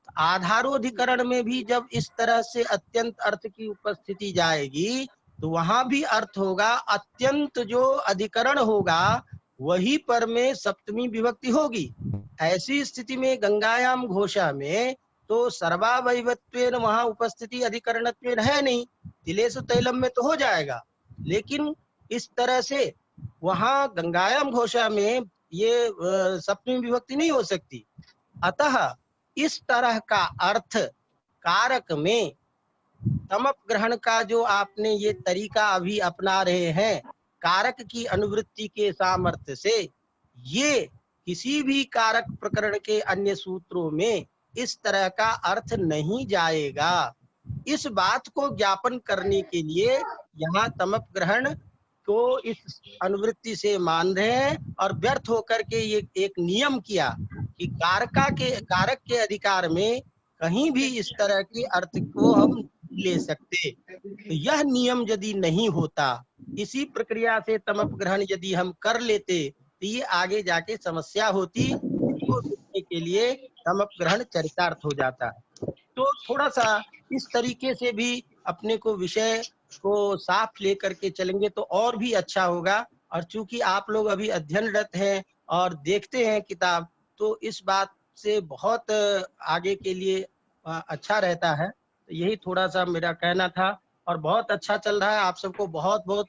आधारोधिकरण में भी जब इस तरह से अत्यंत अर्थ की उपस्थिति जाएगी, तो वहां भी अर्थ होगा, अत्यंत जो अधिकरण होगा वही पर में सप्तमी विभक्ति होगी। ऐसी स्थिति में गंगायाम घोषा में तो सर्वावयवत्वेन वहां उपस्थिति अधिकरणत्वेन है नहीं, तिलेषु तैलम में तो हो जाएगा, लेकिन इस तरह से वहां गंगायाम घोषा में ये सप्तमी विभक्ति नहीं हो सकती। अतः इस तरह का अर्थ कारक में तमप ग्रहण का जो आपने ये तरीका अभी अपना रहे हैं, कारक की अनुवृत्ति के सामर्थ्य से, ये किसी भी कारक प्रकरण के अन्य सूत्रों में इस तरह का अर्थ नहीं जाएगा। इस बात को ज्ञापन करने के लिए यहाँ तमप ग्रहण को इस अनुवृत्ति से मान रहे हैं, और व्यर्थ होकर के ये एक नियम किया कि कारक के अधिकार में कहीं भी इस तरह के अर्थ को हम ले सकते। तो यह नियम यदि नहीं होता, इसी प्रक्रिया से तमपग्रहण यदि हम कर लेते तो ये आगे जाके समस्या होती, इसको रोकने के लिए तमपग्रहण चरितार्थ हो जाता। तो थोड़ा सा इस तरीके से भी अपने को विषय को साफ लेकर के चलेंगे तो और भी अच्छा होगा। और चूंकि आप लोग अभी अध्ययनरत हैं और देखते हैं किताब, तो इस बात से बहुत आगे के लिए अच्छा रहता है। तो यही थोड़ा सा मेरा कहना था। और बहुत अच्छा चल रहा है, आप सबको बहुत बहुत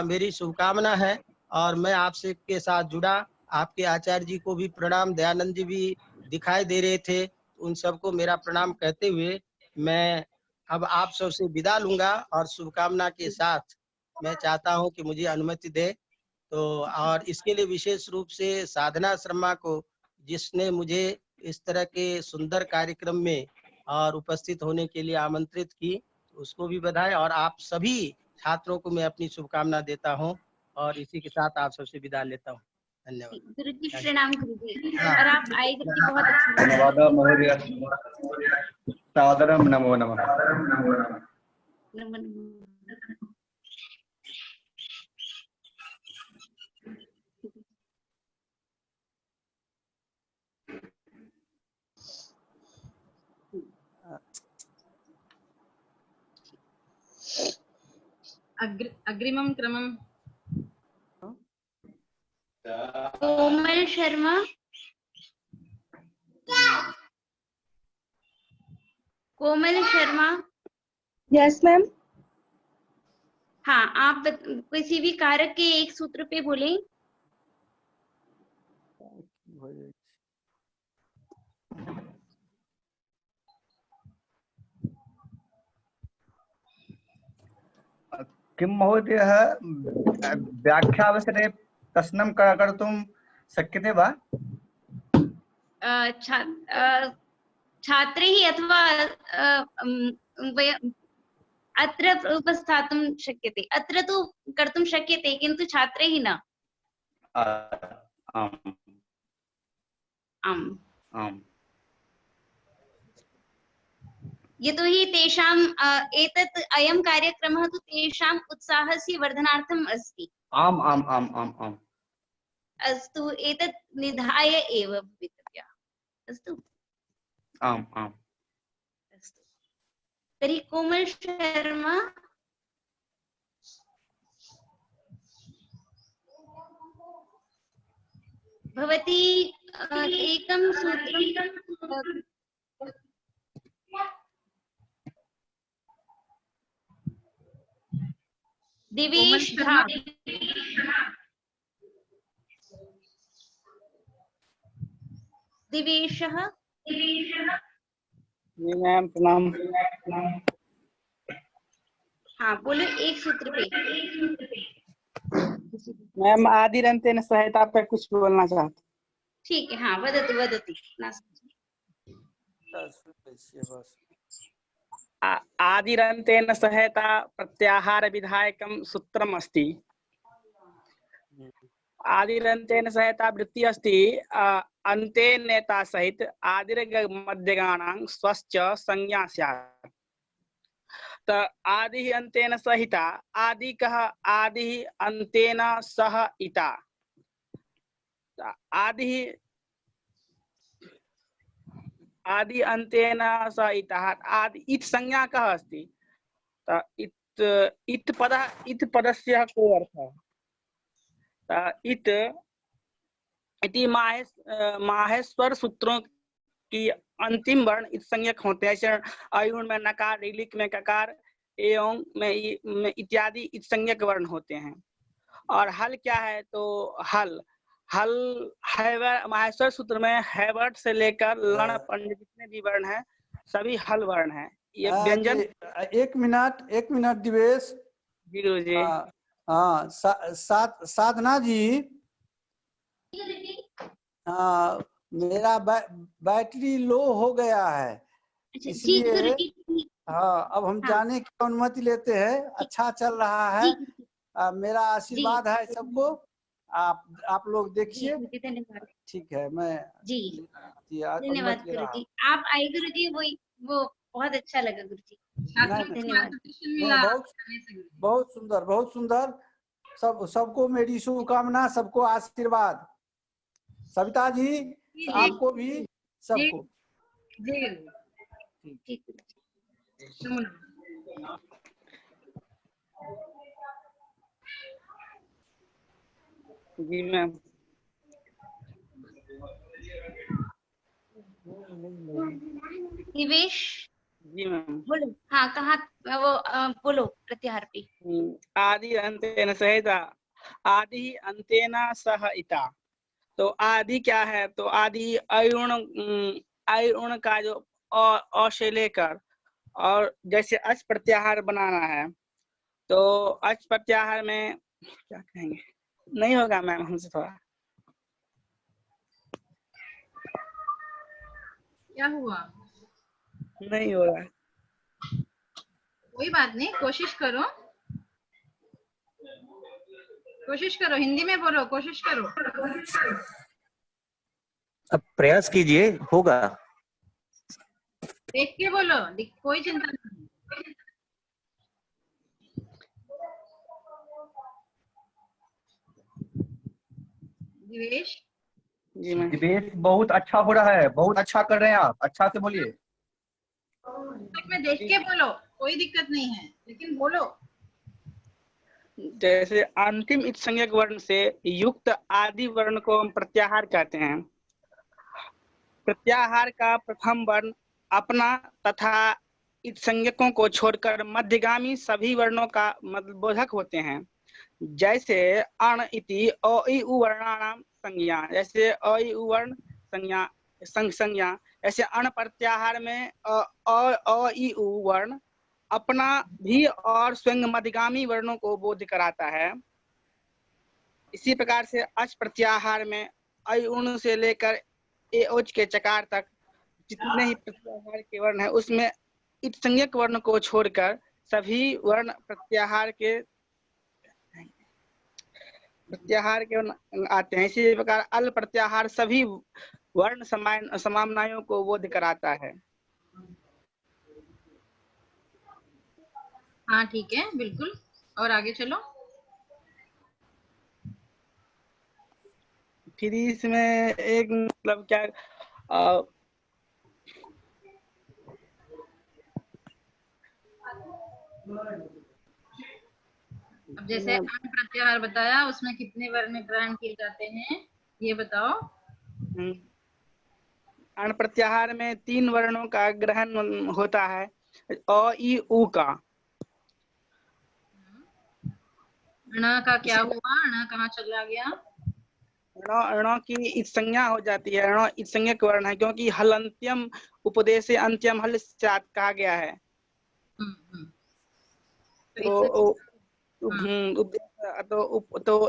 मेरी शुभकामना है। और मैं आपसे के साथ जुड़ा, आपके आचार्य जी को भी प्रणाम, दयानंद जी भी दिखाई दे रहे थे, उन सबको मेरा प्रणाम कहते हुए मैं अब आप सबसे विदा लूंगा। और शुभकामना के साथ मैं चाहता हूं कि मुझे अनुमति दे। तो और इसके लिए विशेष रूप से साधना शर्मा को, जिसने मुझे इस तरह के सुंदर कार्यक्रम में और उपस्थित होने के लिए आमंत्रित की, उसको भी बधाई। और आप सभी छात्रों को मैं अपनी शुभकामना देता हूं और इसी के साथ आप सबसे विदा लेता हूं। धन्यवाद। गुरु जी प्रणाम गुरु जी। और आप आए करके बहुत अच्छा लगा। धन्यवाद महोदय, सादरम नमो नमः। नमो नमः। अग्रिमं क्रमं कोमल शर्मा। कोमल शर्मा। Yes ma'am. हाँ, आप किसी भी कारक के एक सूत्र पे बोलें। किं महोदयः व्याख्यावसरे प्रश्नं कर्तुं शक्यते वा? छात्रे हि अथवा अत्र उपस्थातुं शक्यते। अत्र तु कर्तुं शक्यते किन्तु छात्रे हि न। आम् आम् आम्। यतोहि तेषाम् एतत् अयं कार्यक्रमः तु तेषाम् उत्साहस्य वर्धनार्थम् अस्ति। आम् आम् आम् आम् आम्। अस्तु, एतत् निधाय एव भवितव्यः। अस्तु। आम् आम्। अस्तु, तर्हि कोमल शर्मा। भवती एकं सूत्रं दिवेश झा। दिवेशः। जी मैम प्रणाम। हाँ बोलो, एक सूत्र पे। मैम आदिरन्तेन सहायता पे कुछ बोलना चाहता। ठीक है, हाँ वदतु वदतु। आदिरन्तेन सहायता प्रत्याहार विधायकं सूत्रम् अस्ति। आदिरन्तेन सहायता वृत्ति अस्ति अन्ते नेता सहित आदिर्ग मध्यगाणां स्वश्च संज्ञा स्यात्। त आदि अन्तेन सहिता, आदि कः? आदि अन्तेन सह इता। आदि अन्तेन सह इतः। आदि इत् संज्ञा कः अस्ति? इत् पदस्य को अर्थः? इत इति माहेश्वर सूत्रों की अंतिम वर्ण इत संज्ञक होते हैं। जैसे अयुण में नकार, ऋलिक में ककार, एवं में इत्यादि इत संज्ञक वर्ण होते हैं। और हल क्या है? तो हल माहेश्वर सूत्र में हैवर्ट से लेकर लण पंडित जितने भी वर्ण हैं सभी हल वर्ण हैं। ये व्यंजन। एक मिनट दिवेश जी गुरु जी। हाँ साधना जी, मेरा बैटरी लो हो गया है, इसलिए हाँ अब हम जाने की अनुमति लेते हैं। अच्छा चल रहा है, मेरा आशीर्वाद है सबको। आप लोग देखिए। धन्यवाद ठीक है, मैं जी। धन्यवाद गुरु जी, आप आए गुरु जी, वो बहुत अच्छा लगा गुरु जी। धन्यवाद। बहुत सुंदर, बहुत सुंदर। सबको मेरी शुभकामना, सबको आशीर्वाद। सविता जी आपको भी, सबको ठीक। जी मैम। निवेश जी मैम। बोलो। हाँ, कहाँ वो बोलो प्रत्याहार पे। आदि अंतेन सहिता, आदि अंतेन सह इता। तो आदि क्या है? तो आदि अयुण का जो अ से लेकर, और जैसे अच प्रत्याहार बनाना है तो अच प्रत्याहार में क्या कहेंगे, नहीं होगा मैम हमसे थोड़ा। क्या हुआ? नहीं हो रहा है। कोई बात नहीं, कोशिश करो, कोशिश करो, हिंदी में बोलो, कोशिश करो। अब प्रयास कीजिए, होगा। देख के बोलो, कोई चिंता नहीं। दिवेश जी मैम। दिवेश बहुत अच्छा हो रहा है, बहुत अच्छा कर रहे हैं आप, अच्छा से बोलिए। में देख के बोलो, कोई दिक्कत नहीं है, लेकिन बोलो। जैसे अंतिम इत्संज्ञक वर्ण से युक्त आदि वर्ण को हम प्रत्याहार कहते हैं। प्रत्याहार का प्रथम वर्ण अपना तथा इत्संज्ञकों को छोड़कर मध्यगामी सभी वर्णों का बोधक होते हैं। जैसे अण इति अ इ उ वर्णानाम संज्ञा, जैसे अ इ उ वर्ण संज्ञा संज्ञा, ऐसे अण प्रत्याहार में अ इ उ वर्ण अपना भी और स्वयं मध्यगामी वर्णों को बोध कराता है। इसी प्रकार से अच प्रत्याहार में अयुण से लेकर ए ओज के चकार तक जितने ही प्रत्याहार के वर्ण है उसमें इत्संज्ञक वर्ण को छोड़कर सभी वर्ण प्रत्याहार के आते हैं। इसी प्रकार अल प्रत्याहार सभी वर्ण समामनायों को बोध कराता है। हाँ ठीक है, बिल्कुल। और आगे चलो। फिर इसमें एक मतलब क्या अब जैसे अण प्रत्याहार बताया, उसमें कितने वर्ण ग्रहण किए जाते हैं ये बताओ। अण प्रत्याहार में 3 वर्णों का ग्रहण होता है, अ इ उ का। अण का क्या हुआ? अण कहाँ चला गया? अण की इत्संज्ञा हो जाती है। अण इत्संज्ञक वर्ण है क्योंकि हलंत्यम उपदेशे अंत्यम हल स्यात् कहा गया है। तो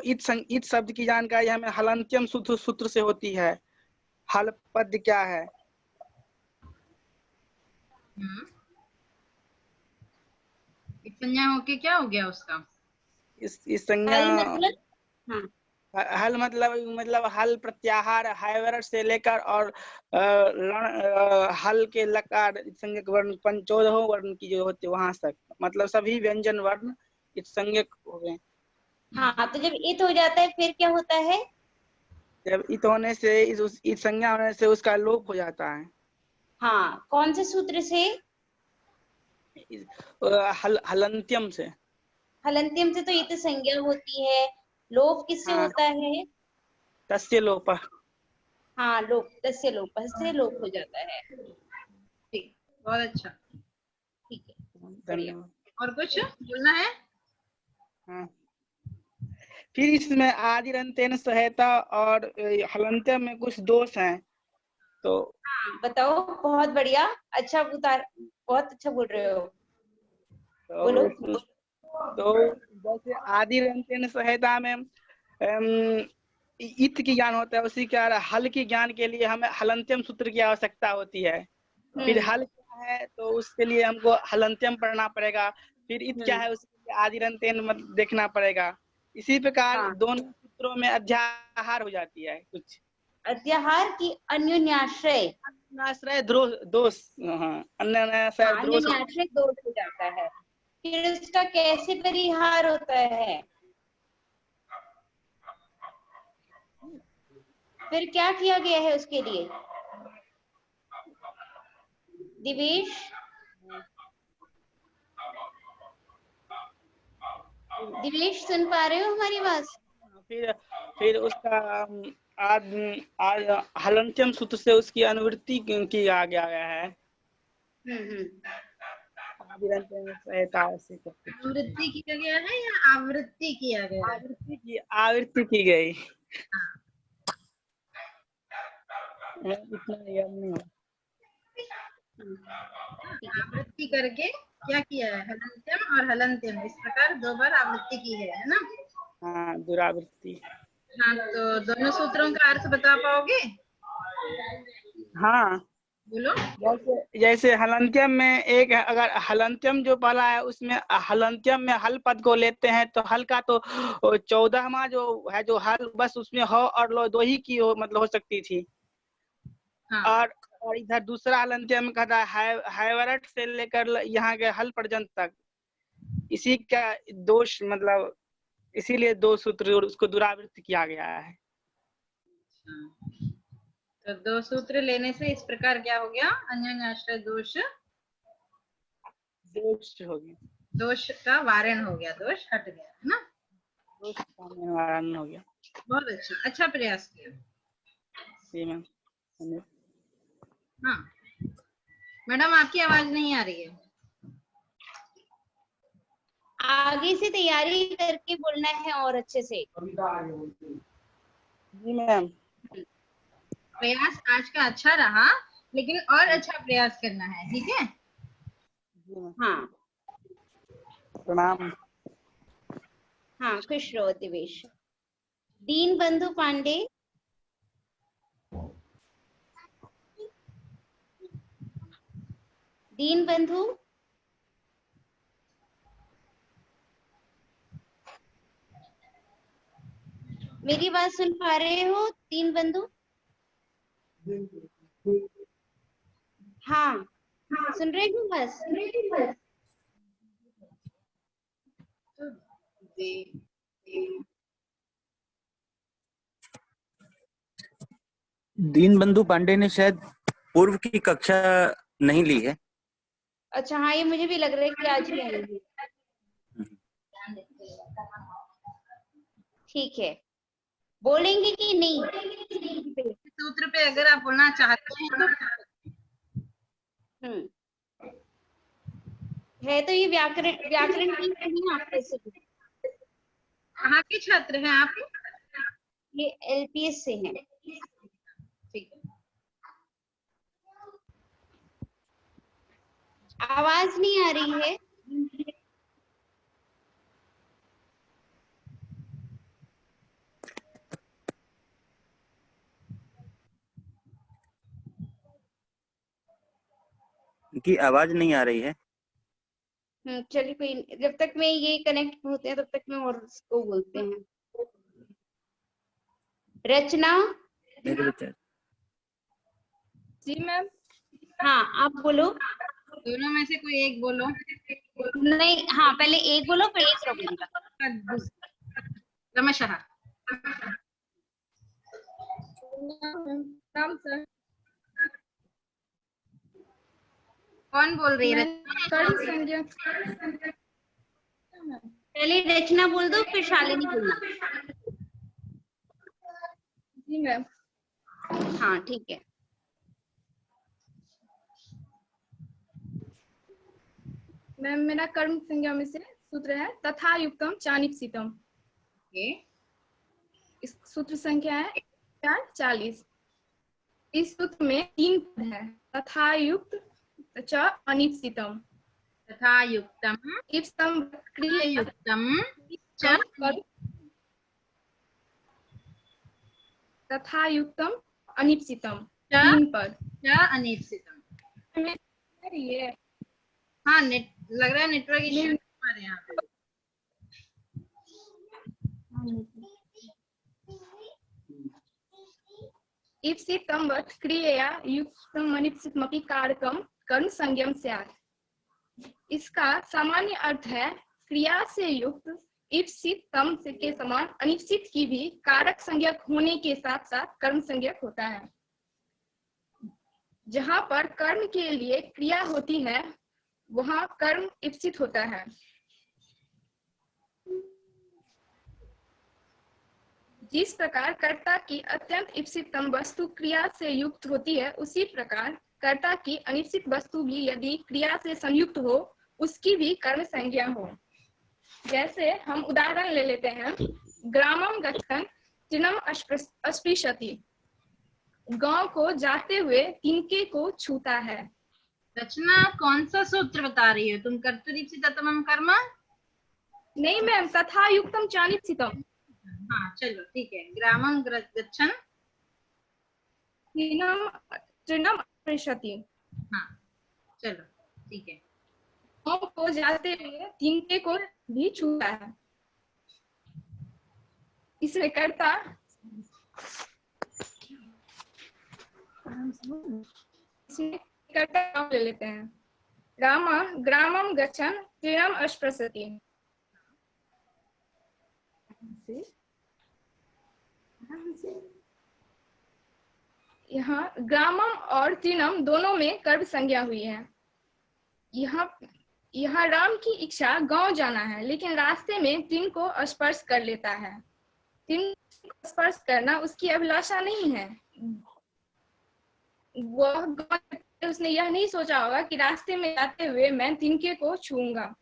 इत शब्द की जानकारी हमें हलंत्यम सूत्र से होती है। हल पद क्या है? संज्ञा होके क्या हो गया उसका? इस संज्ञा हल मतलब हल प्रत्याहार हायवर से लेकर और हल के लकार संज्ञक वर्ण 14 वर्ण की जो होती है वहां तक, मतलब सभी व्यंजन वर्ण संज्ञक हो गए। हाँ, तो जब इत हो जाता है फिर क्या होता है? जब इत होने से इस संज्ञा होने से उसका लोप हो जाता है। हाँ, कौन से सूत्र से? हलंत्यम से। हलंत्यम से तो इत संज्ञा होती है। लोप किससे होता है? तस्य लोप। हाँ, लोप, तस्य लोप से लोप हो जाता है। ठीक, बहुत अच्छा, ठीक है, बढ़िया। और कुछ बोलना है? हाँ। फिर इसमें आदिरंतेन सहायता और हलंत्यम में कुछ दोष हैं, तो हाँ बताओ। बहुत बढ़िया, अच्छा बहुत अच्छा बोल रहे हो। बोलो। तो जैसे आदिरंतेन सहायता में इत की ज्ञान होता है, उसी के हल की ज्ञान के लिए हमें हलंत्यम सूत्र की आवश्यकता होती है। फिर हल क्या है तो उसके लिए हमको हलंत्यम पढ़ना पड़ेगा। फिर इत क्या है उसके लिए आदिरंतेन देखना पड़ेगा। इसी प्रकार दोनों सूत्रों में अध्याहार हो जाती है कुछ। अध्याहार की अन्योन्याश्रय, अन्योन्याश्रय दोष, हाँ अन्योन्याश्रय दोष, अन्योन्याश्रय दोष हो जाता है। फिर उसका कैसे परिहार होता है? फिर क्या किया गया है उसके लिए? दिवेश, दिवेश सुन पा रहे हो हमारी बात? फिर उसका हलंत्यम सूत्र से उसकी अनुवृत्ति किया गया है। आवृत्ति किया गया है या आवृत्ति किया गया? आवृत्ति की गई। इतना याद नहीं है। आवृत्ति करके क्या किया है? हलंत्यम और हलंत्यम इस प्रकार 2 बार आवृत्ति की है ना? हाँ, दुरावृत्ति। हाँ, तो दोनों सूत्रों का अर्थ बता पाओगे? हाँ बोलो। जैसे हलंत्यम में एक, अगर हलंत्यम जो पहला है उसमें हलंत्यम में हल पद को लेते हैं तो हल का तो 14वां जो है जो हल, बस उसमें हो और लो 2 ही की हो, मतलब हो सकती थी। हाँ। और इधर दूसरा हलंत्यम कहता है हैवरट से लेकर यहाँ के हल पर्यंत तक, इसी का दोष, मतलब इसीलिए 2 सूत्र उसको दुरावृत्त किया गया है। तो 2 सूत्र लेने से इस प्रकार क्या हो गया? अन्योन्याश्रय दोष हो गया, दोष का वारण हो गया, दोष हट गया, है ना? दोष का वारण हो गया। बहुत अच्छा प्रयास किया। जी मैम। हाँ मैडम, आपकी आवाज नहीं आ रही है। आगे से तैयारी करके बोलना है और अच्छे से। जी मैम। प्रयास आज का अच्छा रहा, लेकिन और अच्छा प्रयास करना है, ठीक है? हाँ प्रणाम। हाँ, खुश रहो दिवेश। दीन बंधु पांडे, दीन बंधु, मेरी बात सुन पा रहे हो दीन बंधु? हाँ सुन रहे हो? बस दीन बंधु पांडे ने शायद पूर्व की कक्षा नहीं ली है। अच्छा, हाँ ये मुझे भी लग रहा है कि आज ही आएंगे। ठीक है, बोलेंगे कि नहीं? सूत्र पे अगर आप बोलना चाहते हैं तो है तो ये व्याकरण की नहीं आपके से। कहाँ के छात्र हैं आप? ये एलपीएस से हैं। ठीक है। आवाज नहीं आ रही है? उनकी आवाज नहीं आ रही है। चलिए कोई, जब तक मैं ये कनेक्ट होते हैं तब तक मैं और उसको बोलते हैं। रचना। जी मैम। हाँ आप बोलो। दोनों में से कोई एक बोलो। नहीं, हाँ पहले एक बोलो फिर दूसरा बोलूंगा। क्रमशः। नाम सर। कौन बोल रही है? पहले रचना बोल दो फिर शालिनी बोलना। जी मैम। हाँ ठीक है। मैम मेरा कर्म संज्ञा में से सूत्र है तथा युक्तम चानिप्सितम। इस सूत्र संख्या है 40। इस सूत्र में 3 पद है, तथा युक्त च अनिप्सितम। तथा युक्तम इप्सम युक्तम च तथा युक्तम अनिप्सितम। 3 पद च अनिप्सितम। ये हाँ लग रहा है नेटवर्क इश्यू हमारे यहाँ पे। इप्सितं वत् क्रियया युक्तं अनिप्सितमपि कारकं कर्म संज्ञं स्यात्। इसका सामान्य अर्थ है क्रिया से युक्त इप्सितम के समान अनिप्सित की भी कारक संज्ञक होने के साथ साथ कर्म संज्ञक होता है। जहां पर कर्म के लिए क्रिया होती है वहां कर्म इप्सित होता है। जिस प्रकार कर्ता की अत्यंत इप्सितम वस्तु क्रिया से युक्त होती है, उसी प्रकार कर्ता की अनिप्सित वस्तु भी यदि क्रिया से संयुक्त हो उसकी भी कर्म संज्ञा हो। जैसे हम उदाहरण ले लेते हैं, ग्रामम गच्छन् तिनम अस्पृशति, गांव को जाते हुए तिनके को छूता है। रचना कौन सा सूत्र बता रही हो तुम? कर्तरीप्सिततमं कर्म नहीं मैम, तथा युक्तम चानिप्सितम। हाँ चलो ठीक है। ग्रामम गच्छन् तिनम अस्पृशति। हाँ चलो ठीक है। गांव को जाते हुए तिनके को भी छूता है। इसमें कर्ता कर्ता ले लेते हैं। ग्रामम गच्छन् तिनम अस्पृशति। यहाँ ग्रामम और तिनम दोनों में कर्म संज्ञा हुई है। यहाँ राम की इच्छा गांव जाना है, लेकिन रास्ते में तिन को स्पर्श कर लेता है। तिन को स्पर्श करना उसकी अभिलाषा नहीं है। वह उसने यह नहीं सोचा होगा कि रास्ते में जाते हुए मैं तिनके को छूऊंगा।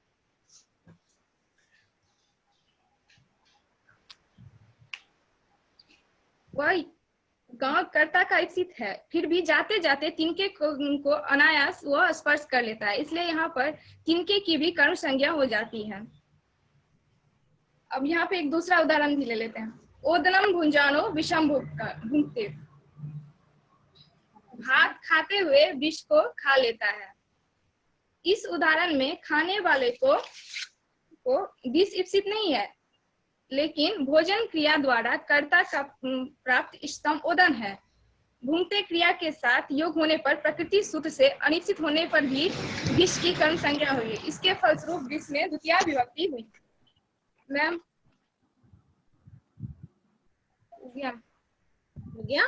वह गांव कर्ता का इप्सित है, फिर भी जाते जाते तिनके को अनायास वह स्पर्श कर लेता है, इसलिए यहाँ पर तिनके की भी कर्म संज्ञा हो जाती है। अब यहाँ पे एक दूसरा उदाहरण भी ले लेते हैं। ओदनम भुंजानो विषम भुंक्ते, भात खाते हुए विष को खा लेता है। इस उदाहरण में खाने वाले को विष इप्सित नहीं है, लेकिन भोजन क्रिया द्वारा कर्ता का प्राप्त इष्टतम ओदन है। भूंगते क्रिया के साथ योग होने पर प्रकृति सूत्र से अनिश्चित होने पर भी विष की कर्म संज्ञा हुई। इसके फलस्वरूप विष में द्वितीय विभक्ति हुई। मैम हो गया?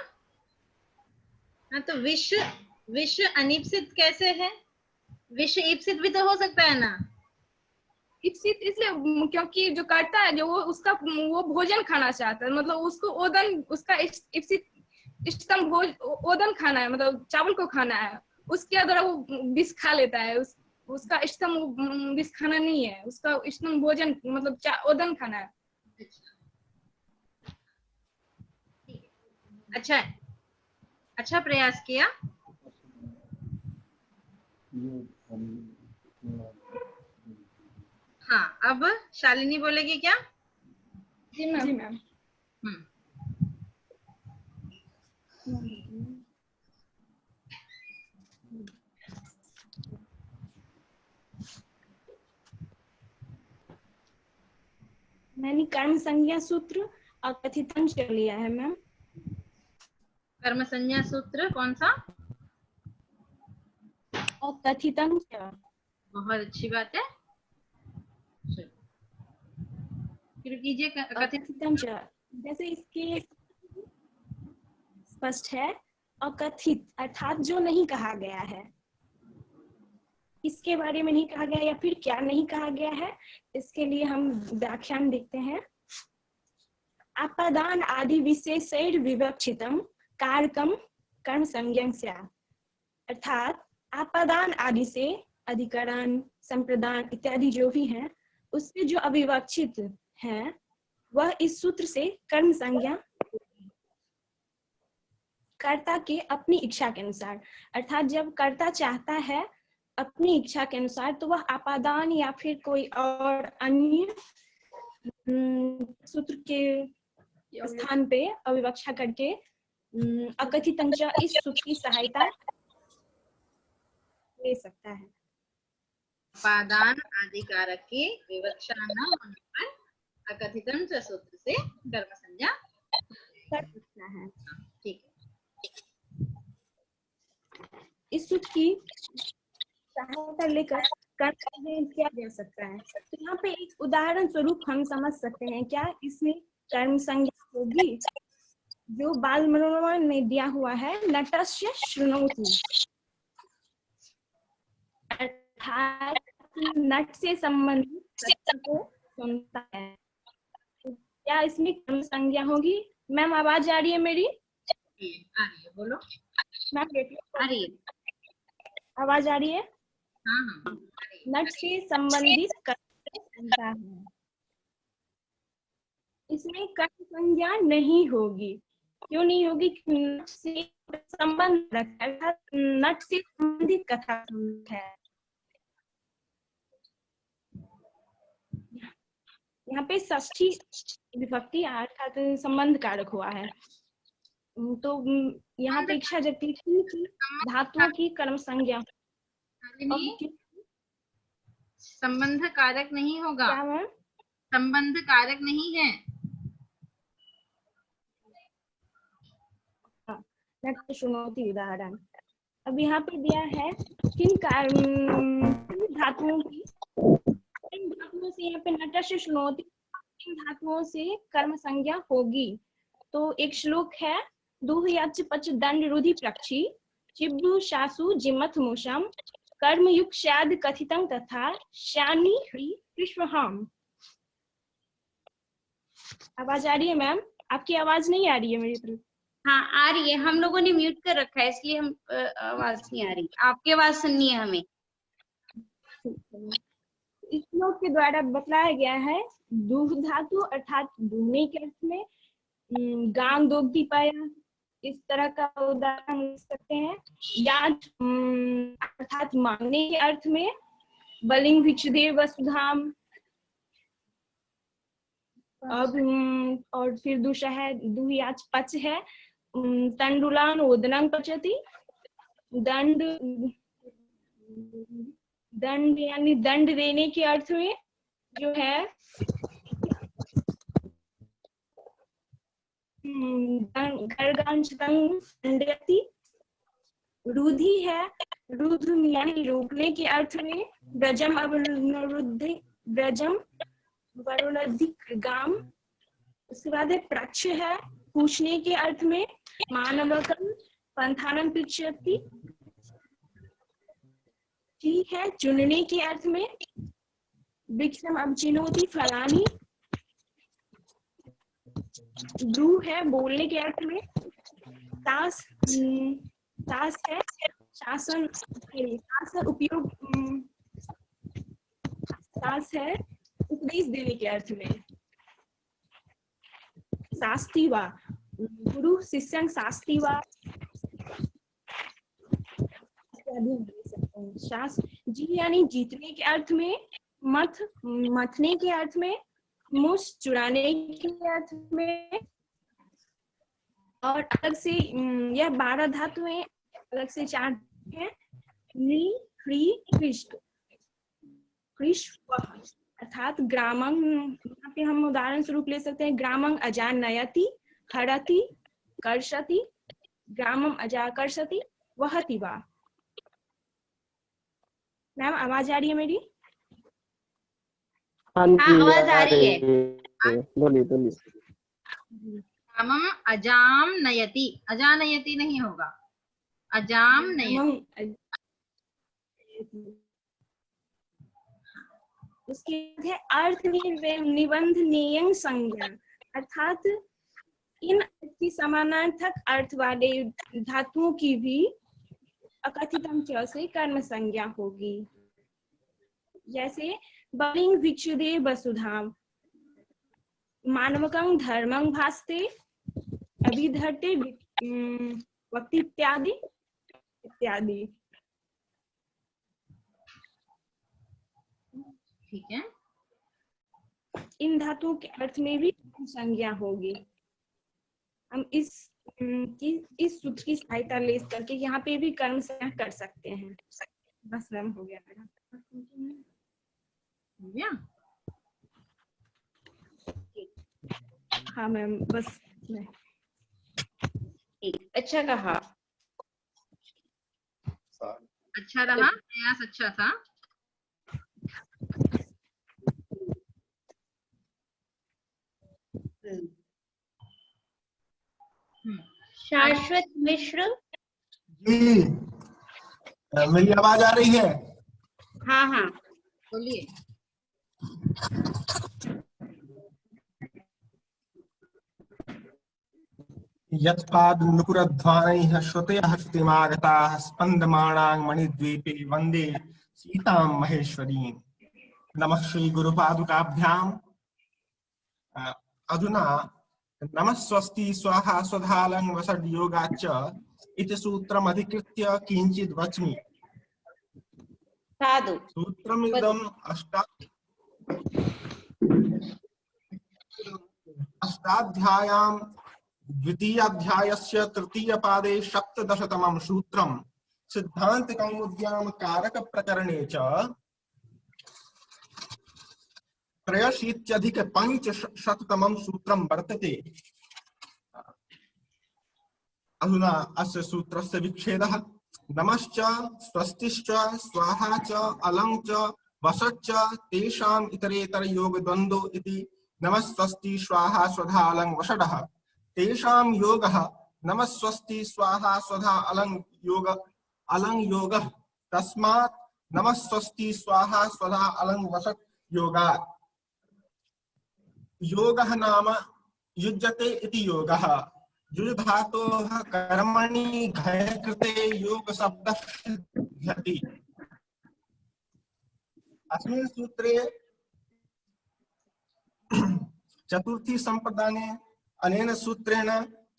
हाँ तो विष अनिप्सित कैसे है? विष इप्सित भी तो हो सकता है ना? इप्सित इसलिए क्योंकि जो कर्ता है जो वो भोजन खाना चाहता है, मतलब उसको ओदन, उसका इप्सित इष्टतम ओदन खाना है, मतलब चावल को खाना है। उसके द्वारा वो विष खा लेता है। उसका इष्टतम विष खाना नहीं है, उसका इष्टतम भोजन मतलब ओदन खाना है। अच्छा प्रयास किया। हाँ अब शालिनी बोलेगी क्या? जी मैम। जी मैम। मैंने कर्म संज्ञा सूत्र और कथितंश लिया है मैम। कर्म संज्ञा सूत्र कौन सा? और कथितंश। बहुत अच्छी बात है। फिर कीजिए कथितंश। जैसे इसके स्पष्ट है अकथित अर्थात जो नहीं कहा गया है, इसके बारे में नहीं कहा गया या फिर क्या नहीं कहा गया है, इसके लिए हम व्याख्यान देखते हैं। आपादान आदि विशेषैर विवक्षितम कारकम कर्म संज्ञं स्यात्। अर्थात आपादान आदि से अधिकरण, संप्रदान इत्यादि जो भी है उससे जो अविवक्षित है वह इस सूत्र से कर्म संज्ञा कर्ता के अपनी इच्छा के अनुसार। अर्थात जब कर्ता चाहता है अपनी इच्छा के अनुसार तो वह आपादान या फिर कोई और अन्य सूत्र के स्थान पे अविवक्षा करके अकथितंश इस सूत्र की सहायता ले सकता है। आपादान आदि कारक की विवक्षा न होने पर अकथितंश सूत्र से कर्म संज्ञा कर सकता है। ठीक है। इस सूत्र की सहायता लेकर कर्म किया जा सकता है। तो यहाँ पे एक उदाहरण स्वरूप हम समझ सकते हैं क्या इसमें कर्म संज्ञा होगी, जो बाल मनोरमा में दिया हुआ है नटस्य शृणोति, अर्थात नट से संबंधित सत्य को सुनता है। तो क्या इसमें कर्म संज्ञा होगी? मैम आवाज आ रही है मेरी? आ रही है, बोलो। मैम आ रही है, आवाज आ रही है? हाँ। नट से संबंधित कर्म सुनता है, इसमें कर्म संज्ञा नहीं होगी। क्यों नहीं होगी? नट से संबंध रखता है, नट से संबंधित कथा है। यहाँ पे षष्ठी विभक्ति अर्थात संबंध कारक हुआ है। तो यहाँ पे इच्छा जगती थी कि धातुओं की कर्म संज्ञा संबंध कारक नहीं होगा। क्या मैम? संबंध कारक नहीं है। सुनोती उदाहरण अब यहाँ पे दिया है किन धातुओं की, किन धातुओं से यहाँ पे नटस्य शृणोति, किन धातुओं से कर्म संज्ञा होगी। तो एक श्लोक है, दुह यच्च पच दंड रुधि प्रक्षी चिब्बु शासु जिमथ मुषम कर्म युक्त शाद कथितं तथा शानी ह्री विश्वहाम। आवाज आ रही है मैम? आपकी आवाज नहीं आ रही है मेरी तरफ। हाँ आ रही है, हम लोगों ने म्यूट कर रखा है इसलिए हम आवाज नहीं आ रही, आपकी आवाज सुननी है हमें। इस श्लोक के द्वारा बताया गया है दूह धातु अर्थात दूहने के अर्थ में, गान दोग्धी पाया इस तरह का उदाहरण ले सकते हैं, याद अर्थात मांगने के अर्थ में, बलिंग भिक्षुदेव वसुधाम। अब और फिर दूसरा है दुहियाच पच है, तंडुलान ओदनंग पचती, दंड दंड यानी दंड देने के अर्थ में जो है रुधि है, रुध यानी रोकने के अर्थ में, ब्रजम अवरुद्धि ब्रजम गाम। उसके बाद है प्रक्ष है, पूछने के अर्थ में, मानवकम पंथानम पृच्छति, ठीक है चुनने के अर्थ में, वृक्षम अवचिनोति फलानी। द्रु है बोलने के अर्थ में, तास तास है शासन शासन उपयोग, तास है उपदेश देने के अर्थ में, शास्तिवा गुरु शिष्यं शास्तिवा जी यानी जीतने के अर्थ में, मथ मथने के अर्थ में, मुस चुराने के अर्थ में। और अलग से यह 12 धातु है, अलग से 4 है, नी ह्री कृष्ण कृष्ण अर्थात ग्रामं। यहाँ पे हम उदाहरण स्वरूप ले सकते हैं, ग्रामं अजा नयति हरति कर्षति, ग्रामं अजा कर्षति वहति वा। मैम आवाज आ रही है मेरी? हाँ आवाज आ रही है। बोलिए। ग्रामं अजाम नयति, अजा नयति नहीं होगा, अजाम नयति। उसके बाद है अर्थ निबंध नियंग संज्ञा, अर्थात इन की समानार्थक अर्थ वाले धातुओं की भी अकथितम च से कर्म संज्ञा होगी। जैसे बलिंग भिक्षुदेव वसुधाम, मानवकं धर्मं भास्ते अभिधर्ते वक्ति इत्यादि इत्यादि। ठीक है, इन धातुओं के अर्थ में भी संज्ञा होगी। हम इस सूत्र की सहायता ले करके यहाँ पे भी कर्म संज्ञा कर सकते हैं। बस मैम हो गया मेरा। हो गया? हाँ मैम बस अच्छा कहा। अच्छा रहा, प्रयास अच्छा था। शाश्वत मिश्र जी, मेरी आवाज आ रही है? हाँ हाँ बोलिए। यत्पाद नुपुरध्वानैः श्रुतयः श्रुतिमागताः स्पन्दमाणां मणिद्वीपे वन्दे सीतां महेश्वरीं। नमः श्री गुरुपादुकाभ्याम्। अधुना नमः स्वस्ति स्वाहा स्वधालं वसद्योगाच्च इति सूत्रम् अधिकृत्य किञ्चित् वच्मि। साधु। सूत्रमिदम् अष्टाध्याय्यां द्वितीयाध्यायस्य तृतीयपादे सप्तदशतमं सूत्रं सिद्धान्तकौमुद्यां कारकप्रकरणे च 83+500तमं सूत्रं वर्तते। अधुना अस्य सूत्रस्य विच्छेदः। नमश्च स्वस्तिश्च स्वाहा च अलं च वसच्च तेषाम् इतरेतर योगद्वन्द्वो इति नमः स्वस्ति स्वाहा स्वधा अलं वषडः तेषां योगः नमः स्वस्ति स्वाहा स्वधा अलं योगः तस्मात् नमः स्वस्ति स्वाहा स्वधा अलं वषट् योगात्। योगः नाम युज्यते इति योगः। युज् धातोः कर्मणि घय कृते योग शब्दः सिद्ध्यति। अस्मिन् सूत्रे चतुर्थी संप्रदाने अनेन सूत्रेण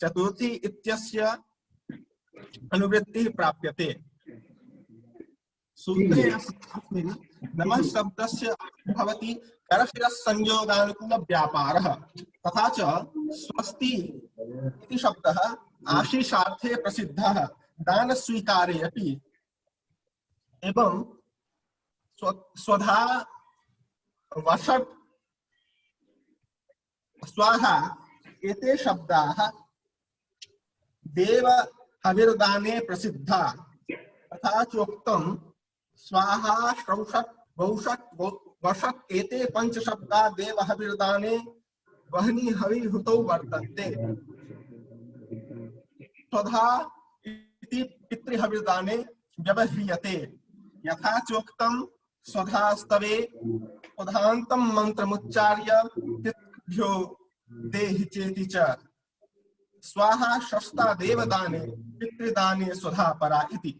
चतुर्थी इत्यस्य अनुवृत्तिः प्राप्यते। सूत्रे अस्मिन् नमः शब्दस्य भवति करशिरस्संयोगानुकूल व्यापारः तथा च स्वस्ति इति शब्दः आशीषार्थे प्रसिद्धः दान स्वीकारे अपि। एवं स्वधा वषट् स्वाहा एते शब्दाः देव हविर्दाने प्रसिद्धा तथा चोक्तं स्वाहा श्रौषट् वौषट् वषट् एते पंच शब्दा देव हविर्दाने वह्नि हविर्हुतौ वर्तन्ते। स्वधा इति पितृहविर्दाने व्यवह्रियते यथा चोक्तं स्वधास्तवे स्वधान्तं मंत्रमुच्चार्य पितृभ्यो देहि चेति च। स्वाहा शस्ता देवदाने पितृदाने स्वधा परा इति।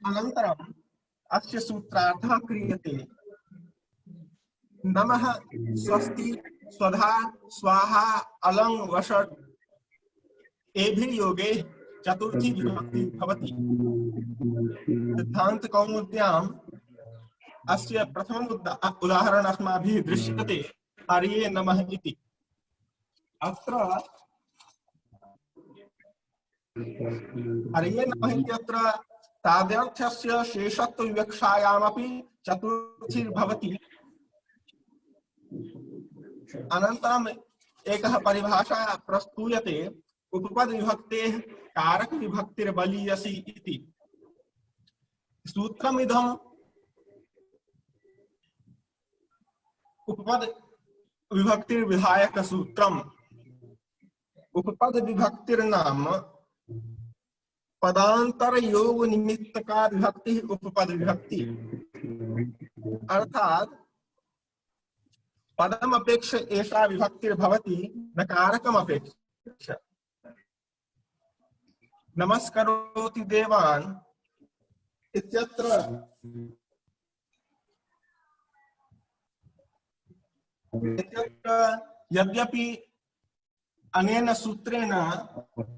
अनन्तरम् अस्य सूत्रार्थः क्रियते। नमः स्वस्ति स्वधा स्वाहा अलं वषट् एभिर्योगे चतुर्थी विभक्ति भवति। सिद्धान्त कौमुद्याम् अस्य प्रथमम् उदाहरणम् अस्माभिः दृश्यते हरये नमः इति। अत्र हरये नमः इत्यत्र तादर्थस्य शेषत्व विवक्षायामपि चतुर्थी भवति। अनन्तरम् एकः परिभाषा प्रस्तूयते उपपद विभक्तेः कारक विभक्तिर्बलीयसी इति। सूत्रमिदम् उपपद विभक्तिर्विधायक सूत्रम्। उपपद विभक्तिर्नाम पदांतर योग निमित्तका विभक्ति उपपद विभक्ति अर्थात पदम अपेक्ष एषा विभक्तिर्भवति न कारकम अपेक्ष। नमस्करोति देवान् इत्यत्र यद्यपि अनेन सूत्रेण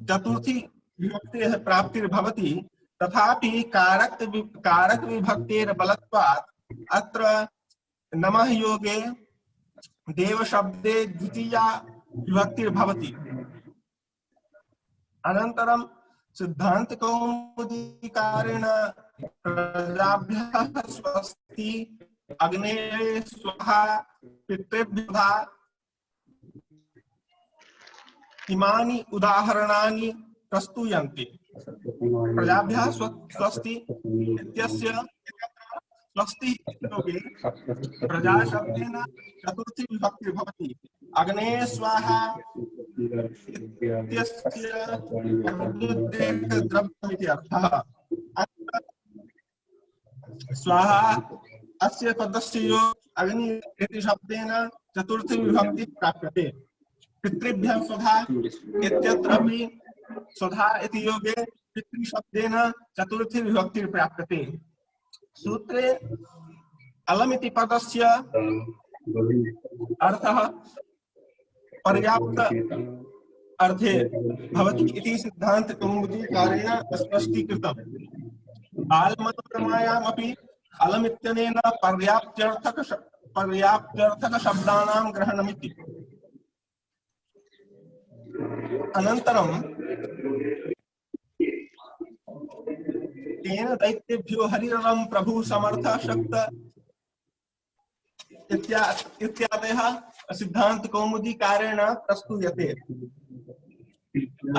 चतुर्थी विभक्तेः प्राप्तिर्भवति तथापि कारक विभक्तेर्बलत्वात् अत्र नमः योगे देव शब्दे द्वितीया विभक्तिर्भवति। अनन्तरं सिद्धान्त कौमुदीकारेण प्रजाभ्यः स्वस्ति अग्नेये स्वाहा पितृभ्यः इमानि उदाहरणानि प्रस्तूयन्ते। प्रजाभ्यः स्वस्ति इत्यस्य स्वस्ति इत्युक्ते प्रजा शब्देन चतुर्थी विभक्ति भवति। अग्ने स्वाहा इत्यस्य द्रव्यमिति अर्थः। स्वाहा अस्य पदस्य योग अग्नि इति शब्देन चतुर्थी विभक्ति प्राप्यते। पितृभ्यः स्वधा इत्यत्रापि स्वधा इति योगे पितृ शब्देन चतुर्थी विभक्ति प्राप्यते। सूत्रे अलमिति पदस्य अर्थः पर्याप्त अर्थे भवति इति सिद्धांत कौमुदीकारेण स्पष्टीकृतम्। बालमनोरमायामपि अलमित्यनेन पर्याप्त्यर्थक शब्दानां ग्रहणमिति। अनन्तरं तेन दैत्येभ्यो हरिरलं प्रभु समर्थ शक्त इत्यादयः सिद्धांत कौमुदीकारेण प्रस्तूयते।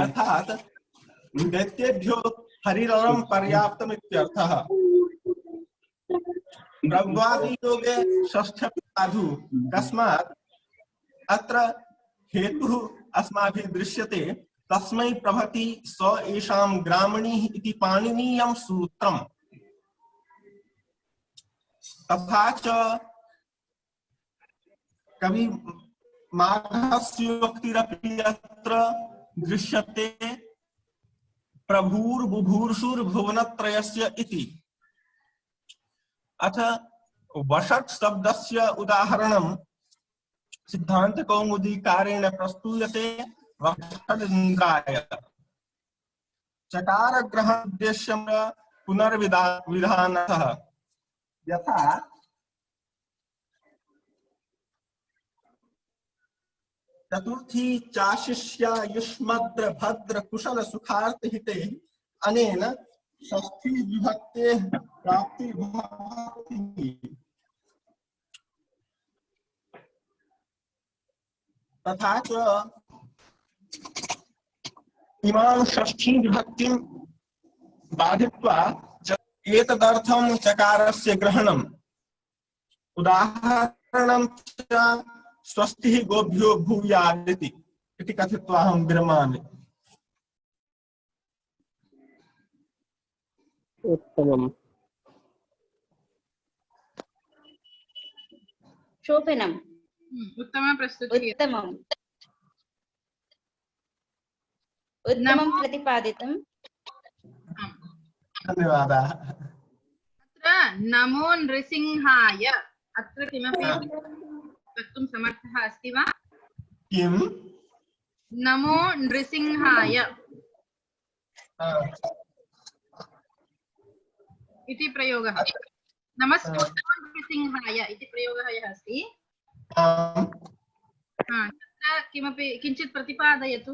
अर्थात दैत्येभ्यो हरिरलं पर्याप्तम् इत्यर्थः। ब्रह्मादियोगे षष्ठ्यपि साधु तस्मात् अत्र हेतुः अस्माभिः दृश्यते। तस्मै प्रभति स एषां ग्रामणीः इति पाणिनीयं सूत्रम्। तथा च कवि माघस्योक्तिरपि अत्र दृश्यते प्रभुर्बुभुर्षुर्भुवनत्रयस्य इति। अथ वषट् शब्दस्य उदाहरणं सिद्धांत कौमुदीकारेण प्रस्तूयते। वषडिन्द्राय चकार ग्रहण उद्देश्यं पुनर्विधानतः यथा चतुर्थी चाशिष्या युष्मद्र भद्र कुशल सुखार्थ हिते अनेन षष्ठी विभक्ते प्राप्ति भवति। तथा च इमां षष्ठी विभक्तिं बाधित्वा एतदर्थं चकारस्य ग्रहणम्। उदाहरणं च स्वस्तिः गोभ्यो भूयात् इति कथित्वा अहं विरमामि। उत्तमम्। शोभनम्। उत्तमं प्रस्तुति। उत्तमम् उत्तमं प्रतिपादितम्। धन्यवादाः। अत्र नमो नृसिंहाय अत्र किमपि वक्तुं समर्थः अस्ति वा? किम्? नमो नृसिंहाय इति प्रयोगः। नमस्ते नृसिंहाय इति प्रयोगः यः अस्ति तत्र किमपि किञ्चित् प्रतिपादयतु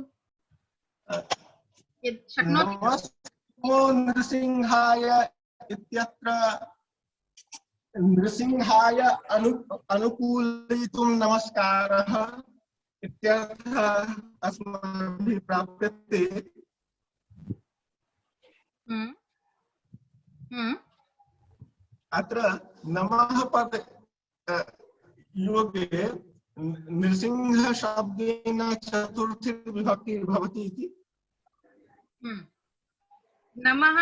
यत् शक्नोति। नमो नृसिंहाय इत्यत्र नृसिंहाय अनुकूलयितुं नमस्कारः इत्यर्थः अस्माभिः प्राप्यते। अत्र नमः पद योगे नृसिंह शब्देन चतुर्थी विभक्ति भवति इति। नमः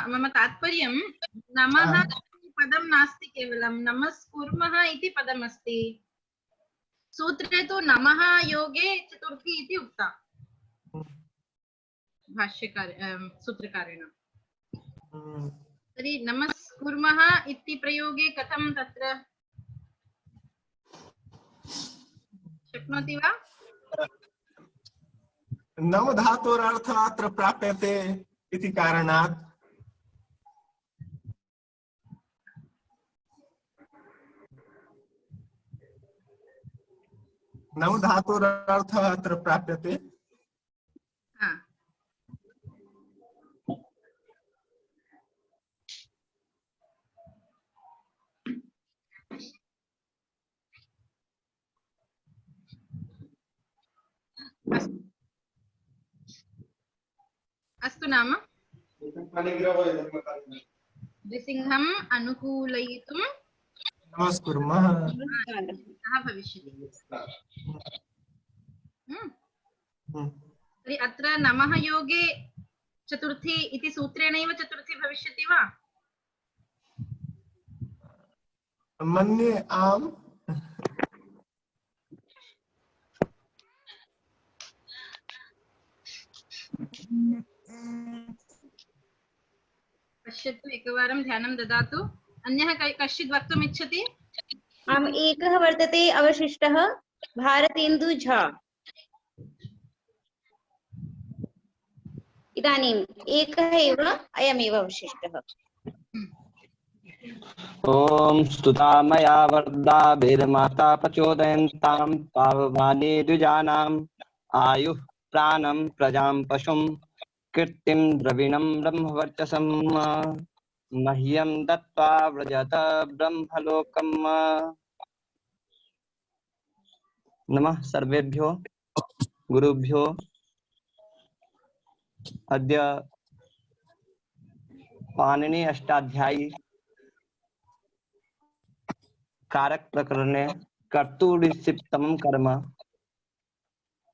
मम तात्पर्यं नमः पदं नास्ति, केवलं नमस्कुर्मः इति पदम् अस्ति। सूत्रे तु नमः योगे चतुर्थी इति उक्ता सूत्रकारेण। तर्हि नमस्कुर्मः इति प्रयोगे कथं तत्र शक्नोति वा? नम धातोरर्थः अत्र प्राप्यते इति कारणात् नव धातोरर्थः अत्र प्राप्यते। अस्तु नाम द्विसिंहम् अनुकूलयितुं नमस्कुर्मः भविष्यति। तर्हि अत्र नमः योगे चतुर्थी इति सूत्रेणैव चतुर्थी भविष्यति वा? मन्ये आम्। पश्यतु, एकवारं ध्यानं ददातु। अन्यः कश्चित् वक्तुम् इच्छति? आम्, एकः वर्तते अवशिष्टः, भारतेन्दु झा। इदानीम् एकः एव अयमेव अवशिष्टः। ओम स्तुता मया वरदा वेदमाता प्रचोदयन्तां पावमाने द्विजानां आयुः प्राणं प्रजां पशुं कीर्तिं द्रविणं ब्रह्मवर्चसं मह्यं दत्त्वा व्रजत ब्रह्मलोकम्। नमः सर्वेभ्यो गुरुभ्यो। अद्य पाणिनि अष्टाध्यायी कारक प्रकरणे कर्तुरिप्सितमं कर्म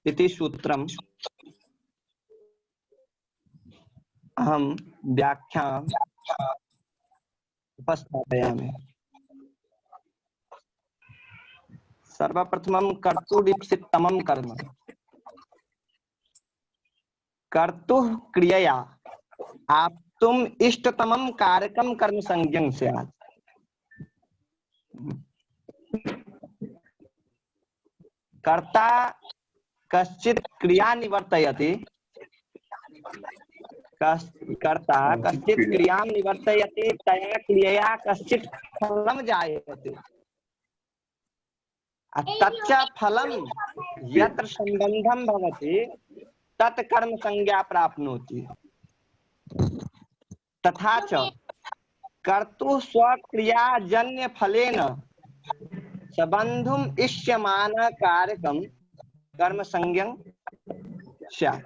इति सूत्रम् अहं व्याख्याम् उपस्थापयामि। सर्वप्रथमं कर्तुरिप्सितमं कर्म। कर्तुः क्रियया आप्तुम् इष्टतमं कारकं कर्म संज्ञं स्यात्। कर्ता कश्चित् क्रिया निवर्तयति, कर्ता कश्चित् क्रियां निवर्तयति, तया क्रियया कश्चित् फलं जायते। तच्च फलं यत्र सम्बन्धं भवति तत् कर्म संज्ञा प्राप्नोति। तथा च कर्तुः स्वक्रियाजन्य फलेन संबन्धुम् इष्यमानः कारकं कर्म संज्ञं स्यात्।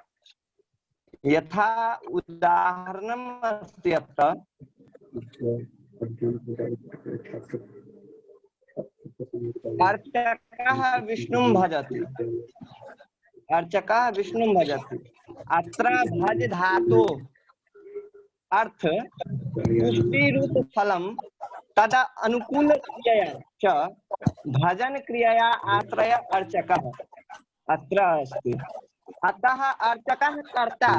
यथा उदाहरणम् अस्ति अत्र अर्चकः विष्णुं भजति। अर्चकः विष्णुं भजति। अत्र भज धातु अर्थ पुष्टि रूप फलम तदा अनुकूल क्रियया च भजन क्रियया आश्रय अर्चकः अत्र अस्ति। अतः अर्चकः कर्ता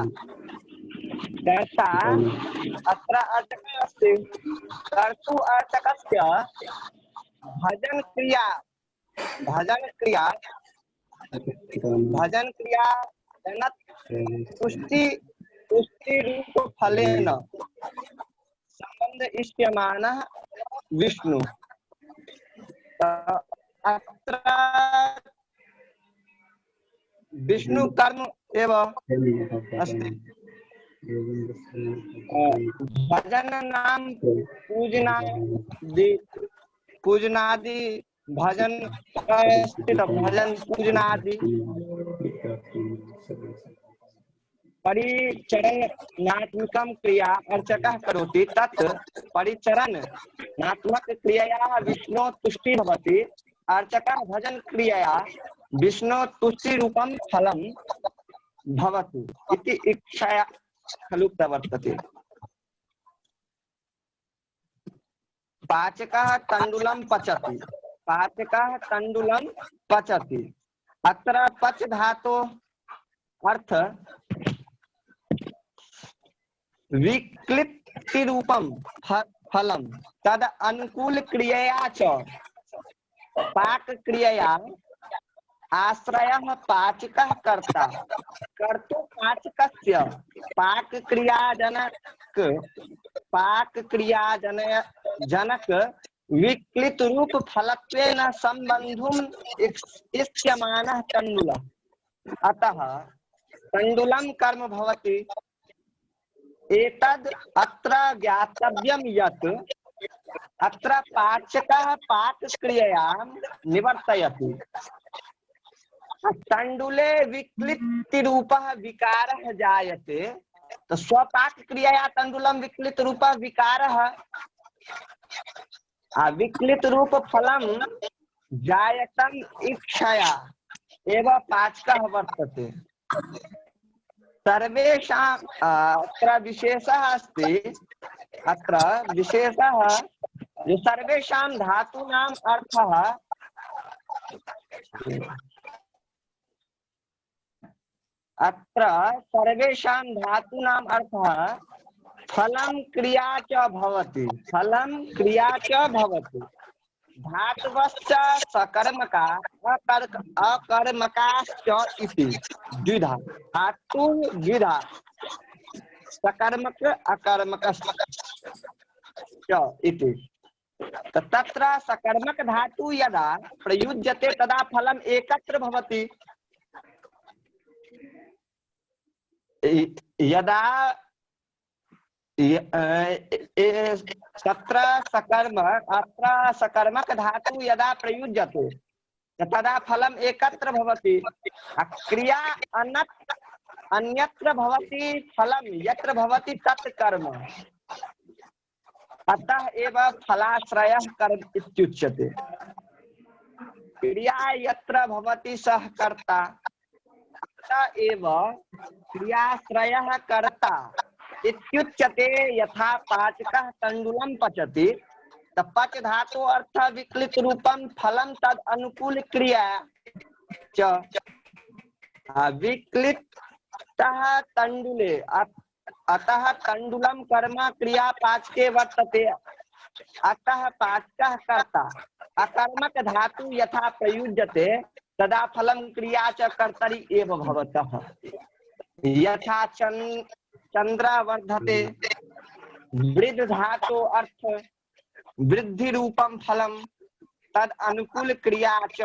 अत्र अर्चकः अस्ति। कर्तु अर्चकस्य भजन क्रिया जनक पुष्टि रूप फलेन संबंध इष्यमानः विष्णु। अत्र विष्णु कर्म एव अस्ति। भजन नाम पूजनादि भजन भजन पूजनादि परिचरणात्मकं क्रिया अर्चकः करोति। तत् परिचरणात्मक क्रियया विष्णु तुष्टि भवति। अर्चकः भजन क्रियया विष्णु तुष्टि रूपं फलं भवतु इति इच्छया खलु प्रवर्तते। पाचकः तण्डुलं पचति। पाचकः तण्डुलं पचति। अत्र पच धातो अर्थ विक्लिप्ति रूपम फलम तद अनुकूल क्रियया च पाक क्रियया आश्रयः पाचकः कर्ता। कर्तु पाचकस्य पाक क्रियाजनक विक्लित रूप फलत्वेन संबंधुम् इष्यमानः तण्डुलः। अतः तण्डुलं कर्म भवति। एतद् अत्र ज्ञातव्यं यत् अत्र पाचकः पाकक्रिययां निवर्तयति। तण्डुले विक्लिप्तिरूपः विकारः जायते। तो स्वपाक क्रिया तंडुलम विक्लित रूप विकारः विक्लित रूप फलम जायतम इक्षया एवं पाचकः वर्तते। सर्वेषां अत्र विशेषः अस्ति, अत्र विशेषः जो सर्वेषां धातूनाम् अर्थः अत्र सर्वेषां धातूनाम् अर्थः फलं क्रिया च भवति, फलं क्रिया च भवति। धातवश्च सकर्मका अकर्मकाश्च इति द्विधा, धातु द्विधा, सकर्मक अकर्मकश्च इति। तत्र सकर्मक धातु यदा प्रयुज्यते तदा फलम् एकत्र भवति, यदा तत्र सकर्मक धातु यदा प्रयुज्यते तदा फलम् एकत्र भवति। क्रिया अन्यत्र भवति, फलं यत्र भवति तत् कर्म, अतः एव फलाश्रयः कर्म इत्युच्यते। क्रिया यत्र भवति सः कर्ता, अतः एव क्रियाश्रयः कर्ता इत्युच्यते। यथा पाचकः तंडुलं पचति, पच धातु अर्थ विक्लित रूपम फलम तद अनुकूल क्रिया च विक्लितः तंडुले, अतः तंडुलम कर्म क्रिया पाचके वर्तते, अतः पाचकः कर्ता। अकर्मक धातु यथा प्रयुज्यते तदा फलम क्रिया च कर्तरि एव भवतः। यथा चंद्र वर्धते, वृद्ध धातु अर्थ वृद्धि रूपम फलम तद अनुकूल क्रिया च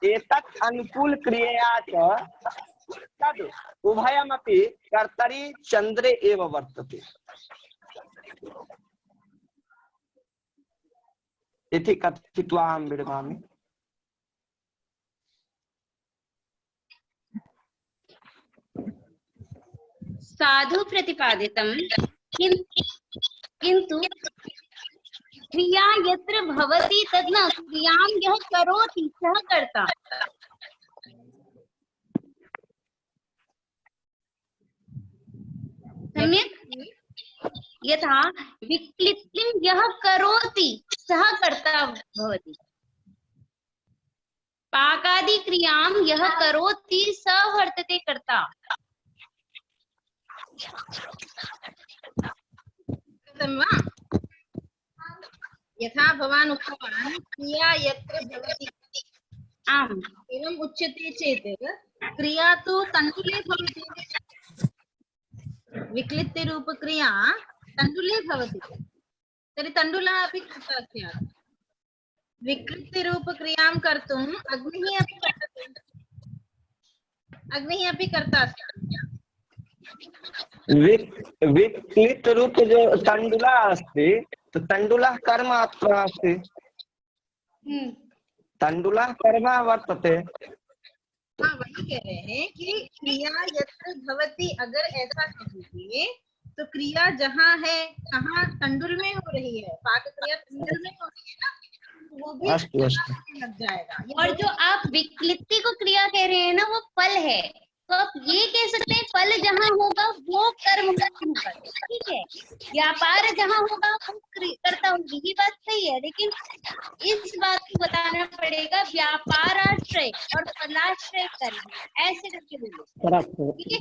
एतत् अनुकूल क्रिया च तद उभयमपि कर्तरि चंद्रे एव वर्तते इति कथित्वा अहं विरमामि। साधु प्रतिपादितम किंतु क्रिया यत्र भवति तद् न क्रियां यः करोति सः कर्ता। सम्यक्। यथा विक्लित्तिं यः करोति सः कर्ता भवति, पाकादि क्रियां यः करोति सः वर्तते कर्ता। यथा भवान् उक्तवान् क्रिया यत्र भवति आम् एवम् उच्यते चेत् क्रिया तु तण्डुले भवति, विक्लित्ति रूप क्रिया तण्डुले भवति, तर्हि तण्डुलः अपि कर्ता स्यात्। विक्लित्ति रूप क्रियां कर्तुम् अग्निः अपि वर्तते, अग्निः अपि कर्ता स्यात्। विक्लित रूप जो तंडुला अस्ति, तो तंडुला कर्म अत्र अस्ति, तंडुला कर्म वर्तते। हाँ, वही कह रहे हैं कि क्रिया यत्र भवति, अगर ऐसा कहेंगे तो क्रिया जहाँ है कहाँ तंडुल में हो रही है, पाक क्रिया तंडुल में हो रही है ना, वो भी लग जाएगा। और जो आप विक्लित्ति को क्रिया कह रहे हैं ना, वो फल है, तो आप ये कह सकते हैं फल जहाँ होगा वो कर्म होगा, ठीक है। व्यापार जहाँ होगा वो करता होगी, ये बात सही है, लेकिन इस बात को बताना पड़ेगा व्यापाराश्रय और फलाश्रय कर्म, ऐसे करके बोलो, ठीक है।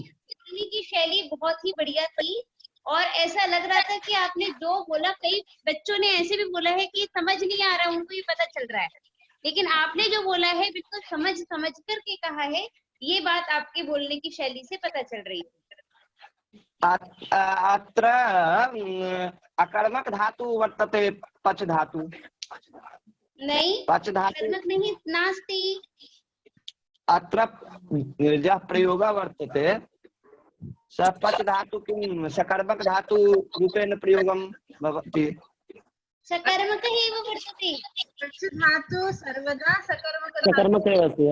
की शैली बहुत ही बढ़िया थी और ऐसा लग रहा था कि आपने जो बोला, कई बच्चों ने ऐसे भी बोला है कि समझ नहीं आ रहा, उनको भी पता चल रहा है, लेकिन आपने जो बोला है बिल्कुल समझ करके कहा है, ये बात आपके बोलने की शैली से पता चल रही है। अत्र अकर्मक धातु वर्तते पच धातु, नहीं पच धातु नहीं नास्ति, अत्र यः प्रयोगः वर्तते स पच धातु किं सकर्मक धातु रूपेण प्रयोगं भवति, सकर्मक एव वर्तते, पच धातु सर्वदा सकर्मक एव अस्ति।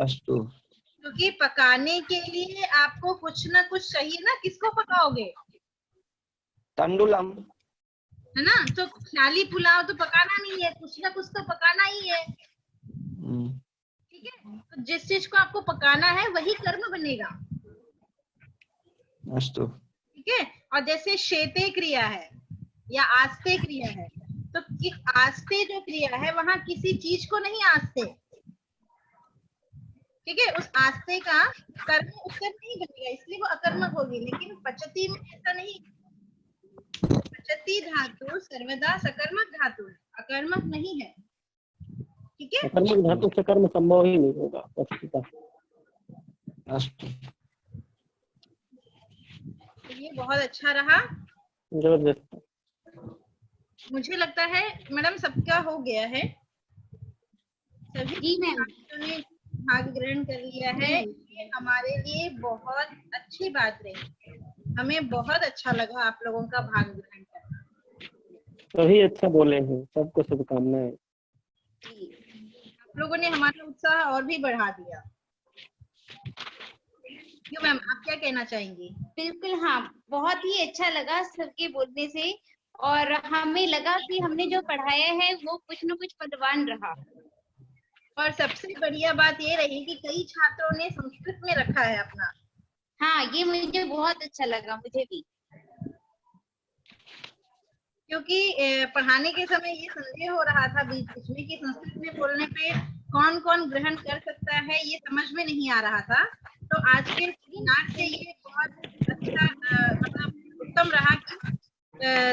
अस्तु। तो क्योंकि पकाने के लिए आपको कुछ ना कुछ चाहिए ना, किसको पकाओगे? तंडुलम, है ना? तो खाली पुलाव तो पकाना नहीं है, कुछ ना कुछ तो पकाना ही है। ठीक है, तो जिस चीज को आपको पकाना है वही कर्म बनेगा। ठीक है, और जैसे शेते क्रिया है या आस्ते क्रिया है, तो आस्ते जो क्रिया है वहां किसी चीज को नहीं आस्ते। ठीक है, उस आस्ते का कर्म उत्तर नहीं बनेगा, इसलिए वो अकर्मक होगी। लेकिन पचती में ऐसा नहीं, पचती धातु सर्वदा सकर्मक धातु है, अकर्मक नहीं है। ठीक है, अकर्मक धातु से कर्म संभव ही नहीं होगा। तो ये बहुत अच्छा रहा, जबरदस्त। मुझे लगता है मैडम सबका हो गया है, सभी ने भाग ग्रहण कर लिया है। ये हमारे लिए बहुत अच्छी बात रही, हमें बहुत अच्छा लगा आप लोगों का भाग ग्रहण करना। सभी अच्छा बोले हैं, सबको शुभकामनाएं। आप लोगों ने हमारा उत्साह और भी बढ़ा दिया। क्यों मैम, आप क्या कहना चाहेंगी? बिल्कुल, हाँ, बहुत ही अच्छा लगा सबके बोलने से, और हमें लगा कि हमने जो पढ़ाया है वो कुछ न कुछ पदवान रहा। और सबसे बढ़िया बात ये रही कि कई छात्रों ने संस्कृत में रखा है अपना। हाँ, ये मुझे बहुत अच्छा लगा, मुझे भी। क्योंकि पढ़ाने के समय ये संदेह हो रहा था बीच बीच में कि संस्कृत में बोलने पे कौन कौन ग्रहण कर सकता है, ये समझ में नहीं आ रहा था। तो आज के सेमिनार से ये बहुत अच्छा मतलब उत्तम रहा कि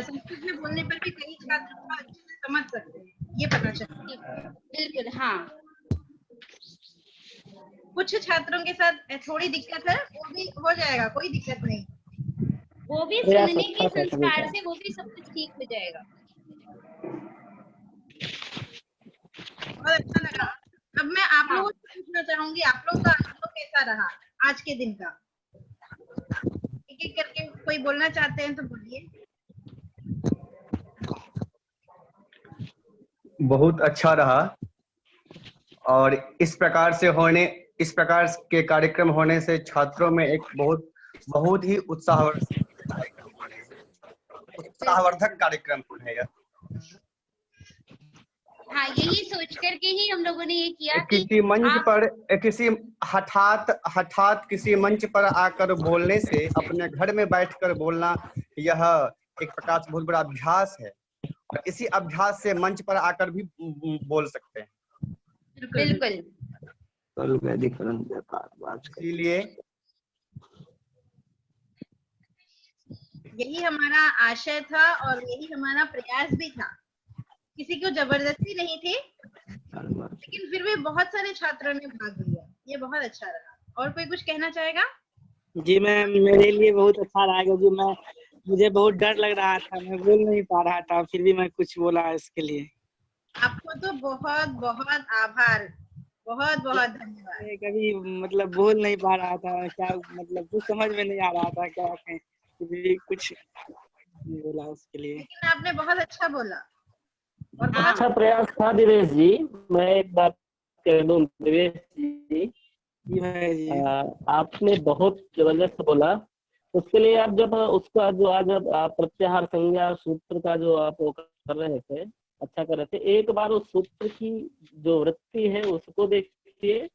संस्कृत में बोलने पर भी कई छात्र अच्छे से समझ सकते हैं, ये पता चला। बिल्कुल, हाँ। कुछ छात्रों के साथ थोड़ी दिक्कत है, वो भी हो जाएगा, कोई दिक्कत नहीं। वो भी सुनने के संस्कार से वो भी सब कुछ ठीक हो जाएगा। बहुत अच्छा लगा। अब मैं आप लोगों से पूछना चाहूंगी, आप लोगों का अनुभव कैसा रहा आज के दिन का? एक एक करके कोई बोलना चाहते हैं तो बोलिए। बहुत अच्छा रहा, और इस प्रकार के कार्यक्रम होने से छात्रों में एक बहुत ही उत्साहवर्धक कार्यक्रम है यह। हाँ, यही सोच करके ही हम लोगों ने ये किया किसी मंच पर किसी हठात किसी मंच पर आकर बोलने से, अपने घर में बैठकर बोलना, यह एक प्रकार से बहुत बड़ा अभ्यास है, और इसी अभ्यास से मंच पर आकर भी बोल सकते हैं। बिल्कुल। इसीलिए यही हमारा आशय था और यही हमारा प्रयास भी था। किसी को जबरदस्ती नहीं थी, लेकिन फिर भी बहुत सारे छात्रों ने भाग लिया, ये बहुत अच्छा रहा। और कोई कुछ कहना चाहेगा? जी मैम, मेरे लिए बहुत अच्छा रहा, क्योंकि मुझे बहुत डर लग रहा था, मैं बोल नहीं पा रहा था, फिर भी मैं कुछ बोला इसके लिए। आपको तो बहुत बहुत आभार, बहुत बहुत धन्यवाद। कभी मतलब बोल नहीं पा रहा था, क्या मतलब कुछ समझ में नहीं आ रहा था क्या कहें, कुछ नहीं बोला उसके लिए। लेकिन आपने बहुत अच्छा बोला और बहुत अच्छा प्रयास था दिवेश जी। मैं एक बात कह दूं दिवेश जी, आपने बहुत जबरदस्त बोला। उसके लिए आप जब उसका जो आज आप प्रत्याहार संज्ञा सूत्र का जो आप कर रहे थे, अच्छा कर रहे थे, एक बार उस सूत्र की जो वृत्ति है उसको देखिए,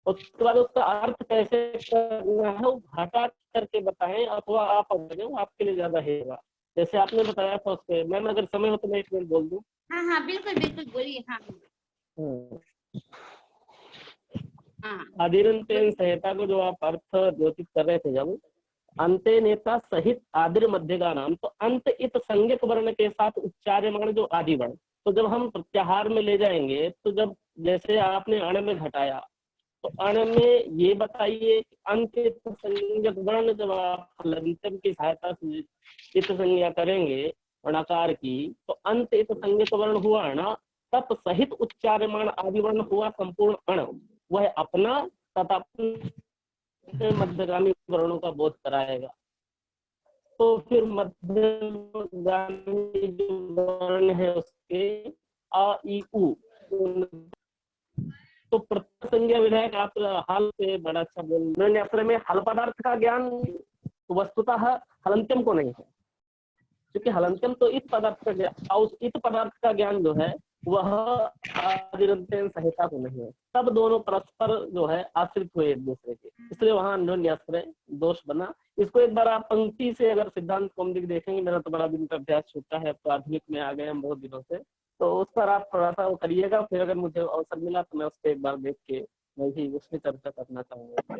उसके बाद उसका अर्थ कैसे करना है वो घटा करके बताएं, अथवा आप आपके लिए ज्यादा रहेगा। जैसे आपने बताया था उसके, मैम अगर समय हो तो मैं एक मिनट बोल दूं। हाँ हाँ, बिल्कुल बिल्कुल, बोलिए। हाँ आदिरंतेन संहिता को जो आप अर्थ द्योतित कर रहे थे, जब अंते नेता सहित आदिर मध्य का नाम, तो अंत इत संज्ञक वर्ण के साथ उच्चार्यमाण जो आदि वर्ण, तो जब हम प्रत्याहार में ले जाएंगे, तो जब जैसे आपने अण में घटाया, तो अण में ये बताइए अंत इत संज्ञक वर्ण जब आप लंतम की सहायता से इत संज्ञा करेंगे अणाकार की, तो अंत इत संज्ञक वर्ण हुआ अण, तप सहित उच्चार्यमाण आदि वर्ण हुआ संपूर्ण अण, वह अपना तथा मध्यगामी वर्णों का बोध कराएगा। तो फिर मध्यगामी जो वर्ण है उसके आ ई उ, तो तो प्रत्यय विधायक आप हाल से बड़ा अच्छा बोल अक्षर में हल पदार्थ का ज्ञान वस्तुतः हलंत्यम को नहीं है, क्योंकि हलंत्यम तो इस पदार्थ का ज्ञान और इस पदार्थ का ज्ञान जो है वह आदिरंत्यन संहिता को नहीं है। तब दोनों परस्पर जो है आश्रित हुए एक दूसरे के, इसलिए वहां अन्योन्याश्रय दोष बना। इसको एक बार आप पंक्ति से अगर सिद्धांत कौमुदी देखेंगे, मेरा तो बड़ा दिन का अभ्यास छूटा है, तो आधुनिक में आ गए हम बहुत दिनों से, तो उस पर आप थोड़ा सा वो करिएगा, फिर अगर मुझे अवसर मिला तो मैं उस पर एक बार देख के मैं भी उसमें चर्चा करना चाहूंगा।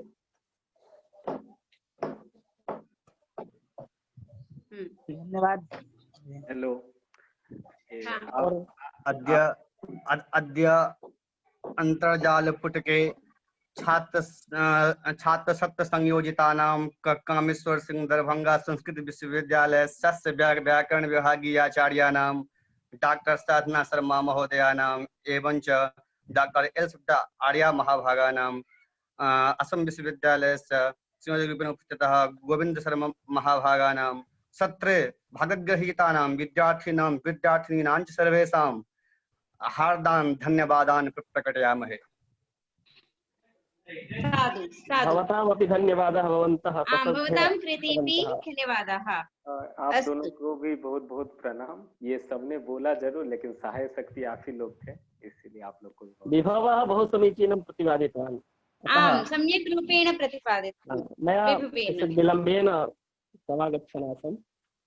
धन्यवाद। हेलो। और अद्य अंतर्जाल पुटके छात्र सत्य संयोजितानां कामेश्वर सिंह दरभंगा संस्कृत विश्वविद्यालय सस्य व्याकरण विभागीय आचार्याणां डॉक्टर साधना शर्मा महोदयानां एवं च डॉक्टर एल सुब्बा आर्या महाभागानां असम विश्वविद्यालयस्य संयोजकरूपेण उपस्थितः गोविंद शर्मा महाभागानां सत्रे भागग्रहीतानां विद्यार्थिनीनां च सर्वेषां हार्दान् धन्यवादान् प्रकटयामहे। भवतामपि धन्यवादः। भवन्तः भवतां कृतेऽपि धन्यवादः। आप दोनों को भी बहुत बहुत प्रणाम। ये सबने बोला जरूर, लेकिन सहाय शक्ति आप ही लोग थे, इसीलिए आप लोग को विभवः बहु समीचीनं प्रतिपादितवान्। आम्, सम्यक् रूपेण प्रतिपादितवान्। मया विलम्बेन समागच्छन् आसम्,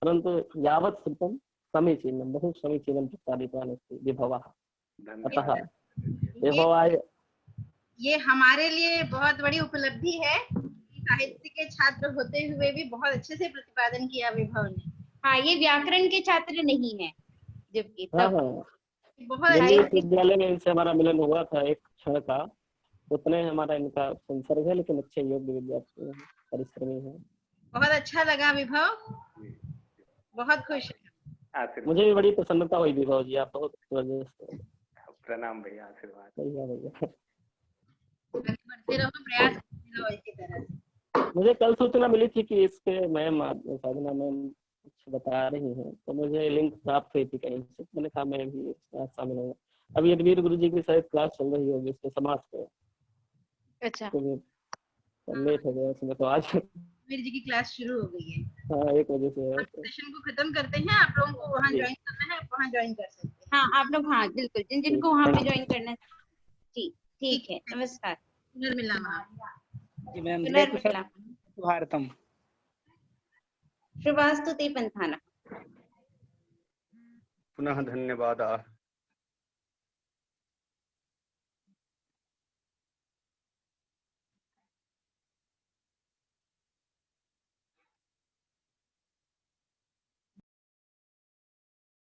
परन्तु यावत् श्रुतं समीचीनं, बहु समीचीनं प्रतिपादितवान् अस्ति विभवः। अतः विभवाय ये हमारे लिए बहुत बड़ी उपलब्धि है कि साहित्य के छात्र होते हुए भी बहुत अच्छे से प्रतिपादन किया विभव ने। हाँ, ये व्याकरण के छात्र नहीं है, जबकि बहुत विद्यालय में इनसे हमारा मिलन हुआ था एक क्षण का, उतने हमारा इनका संसर्ग है, लेकिन अच्छे योग्य विद्यार्थी हैं, परिश्रमी हैं। बहुत अच्छा लगा विभव, बहुत खुश है। मुझे भी बड़ी प्रसन्नता हुई विभव जी, आप बहुत प्रणाम भैया, आशीर्वाद भैया। बढ़ते रहो, प्रयास करते रहो इसी तरह से। मुझे कल सूचना मिली थी कि इसके मैम साधना मैम कुछ बता रही हैं, तो मुझे लिंक प्राप्त हुई थी कहीं से, मैंने कहा मैं भी शामिल हूँ। अभी यदवीर गुरु जी की शायद क्लास चल रही होगी इसके समाज पे। अच्छा, तो लेट हो गया उसमें, तो आज वीर जी की क्लास शुरू हो गई है। हाँ, 1 बजे से सेशन को खत्म करते हैं, आप लोगों को वहाँ ज्वाइन करना है, वहाँ ज्वाइन कर सकते हैं। हाँ, आप लोग, हाँ बिल्कुल, जिनको वहाँ पे ज्वाइन करना है। ठीक है, नमस्कार। पुनर्मिलामः। भारतम। श्रीवास्तु ते पंथाना। पुनः धन्यवादाः।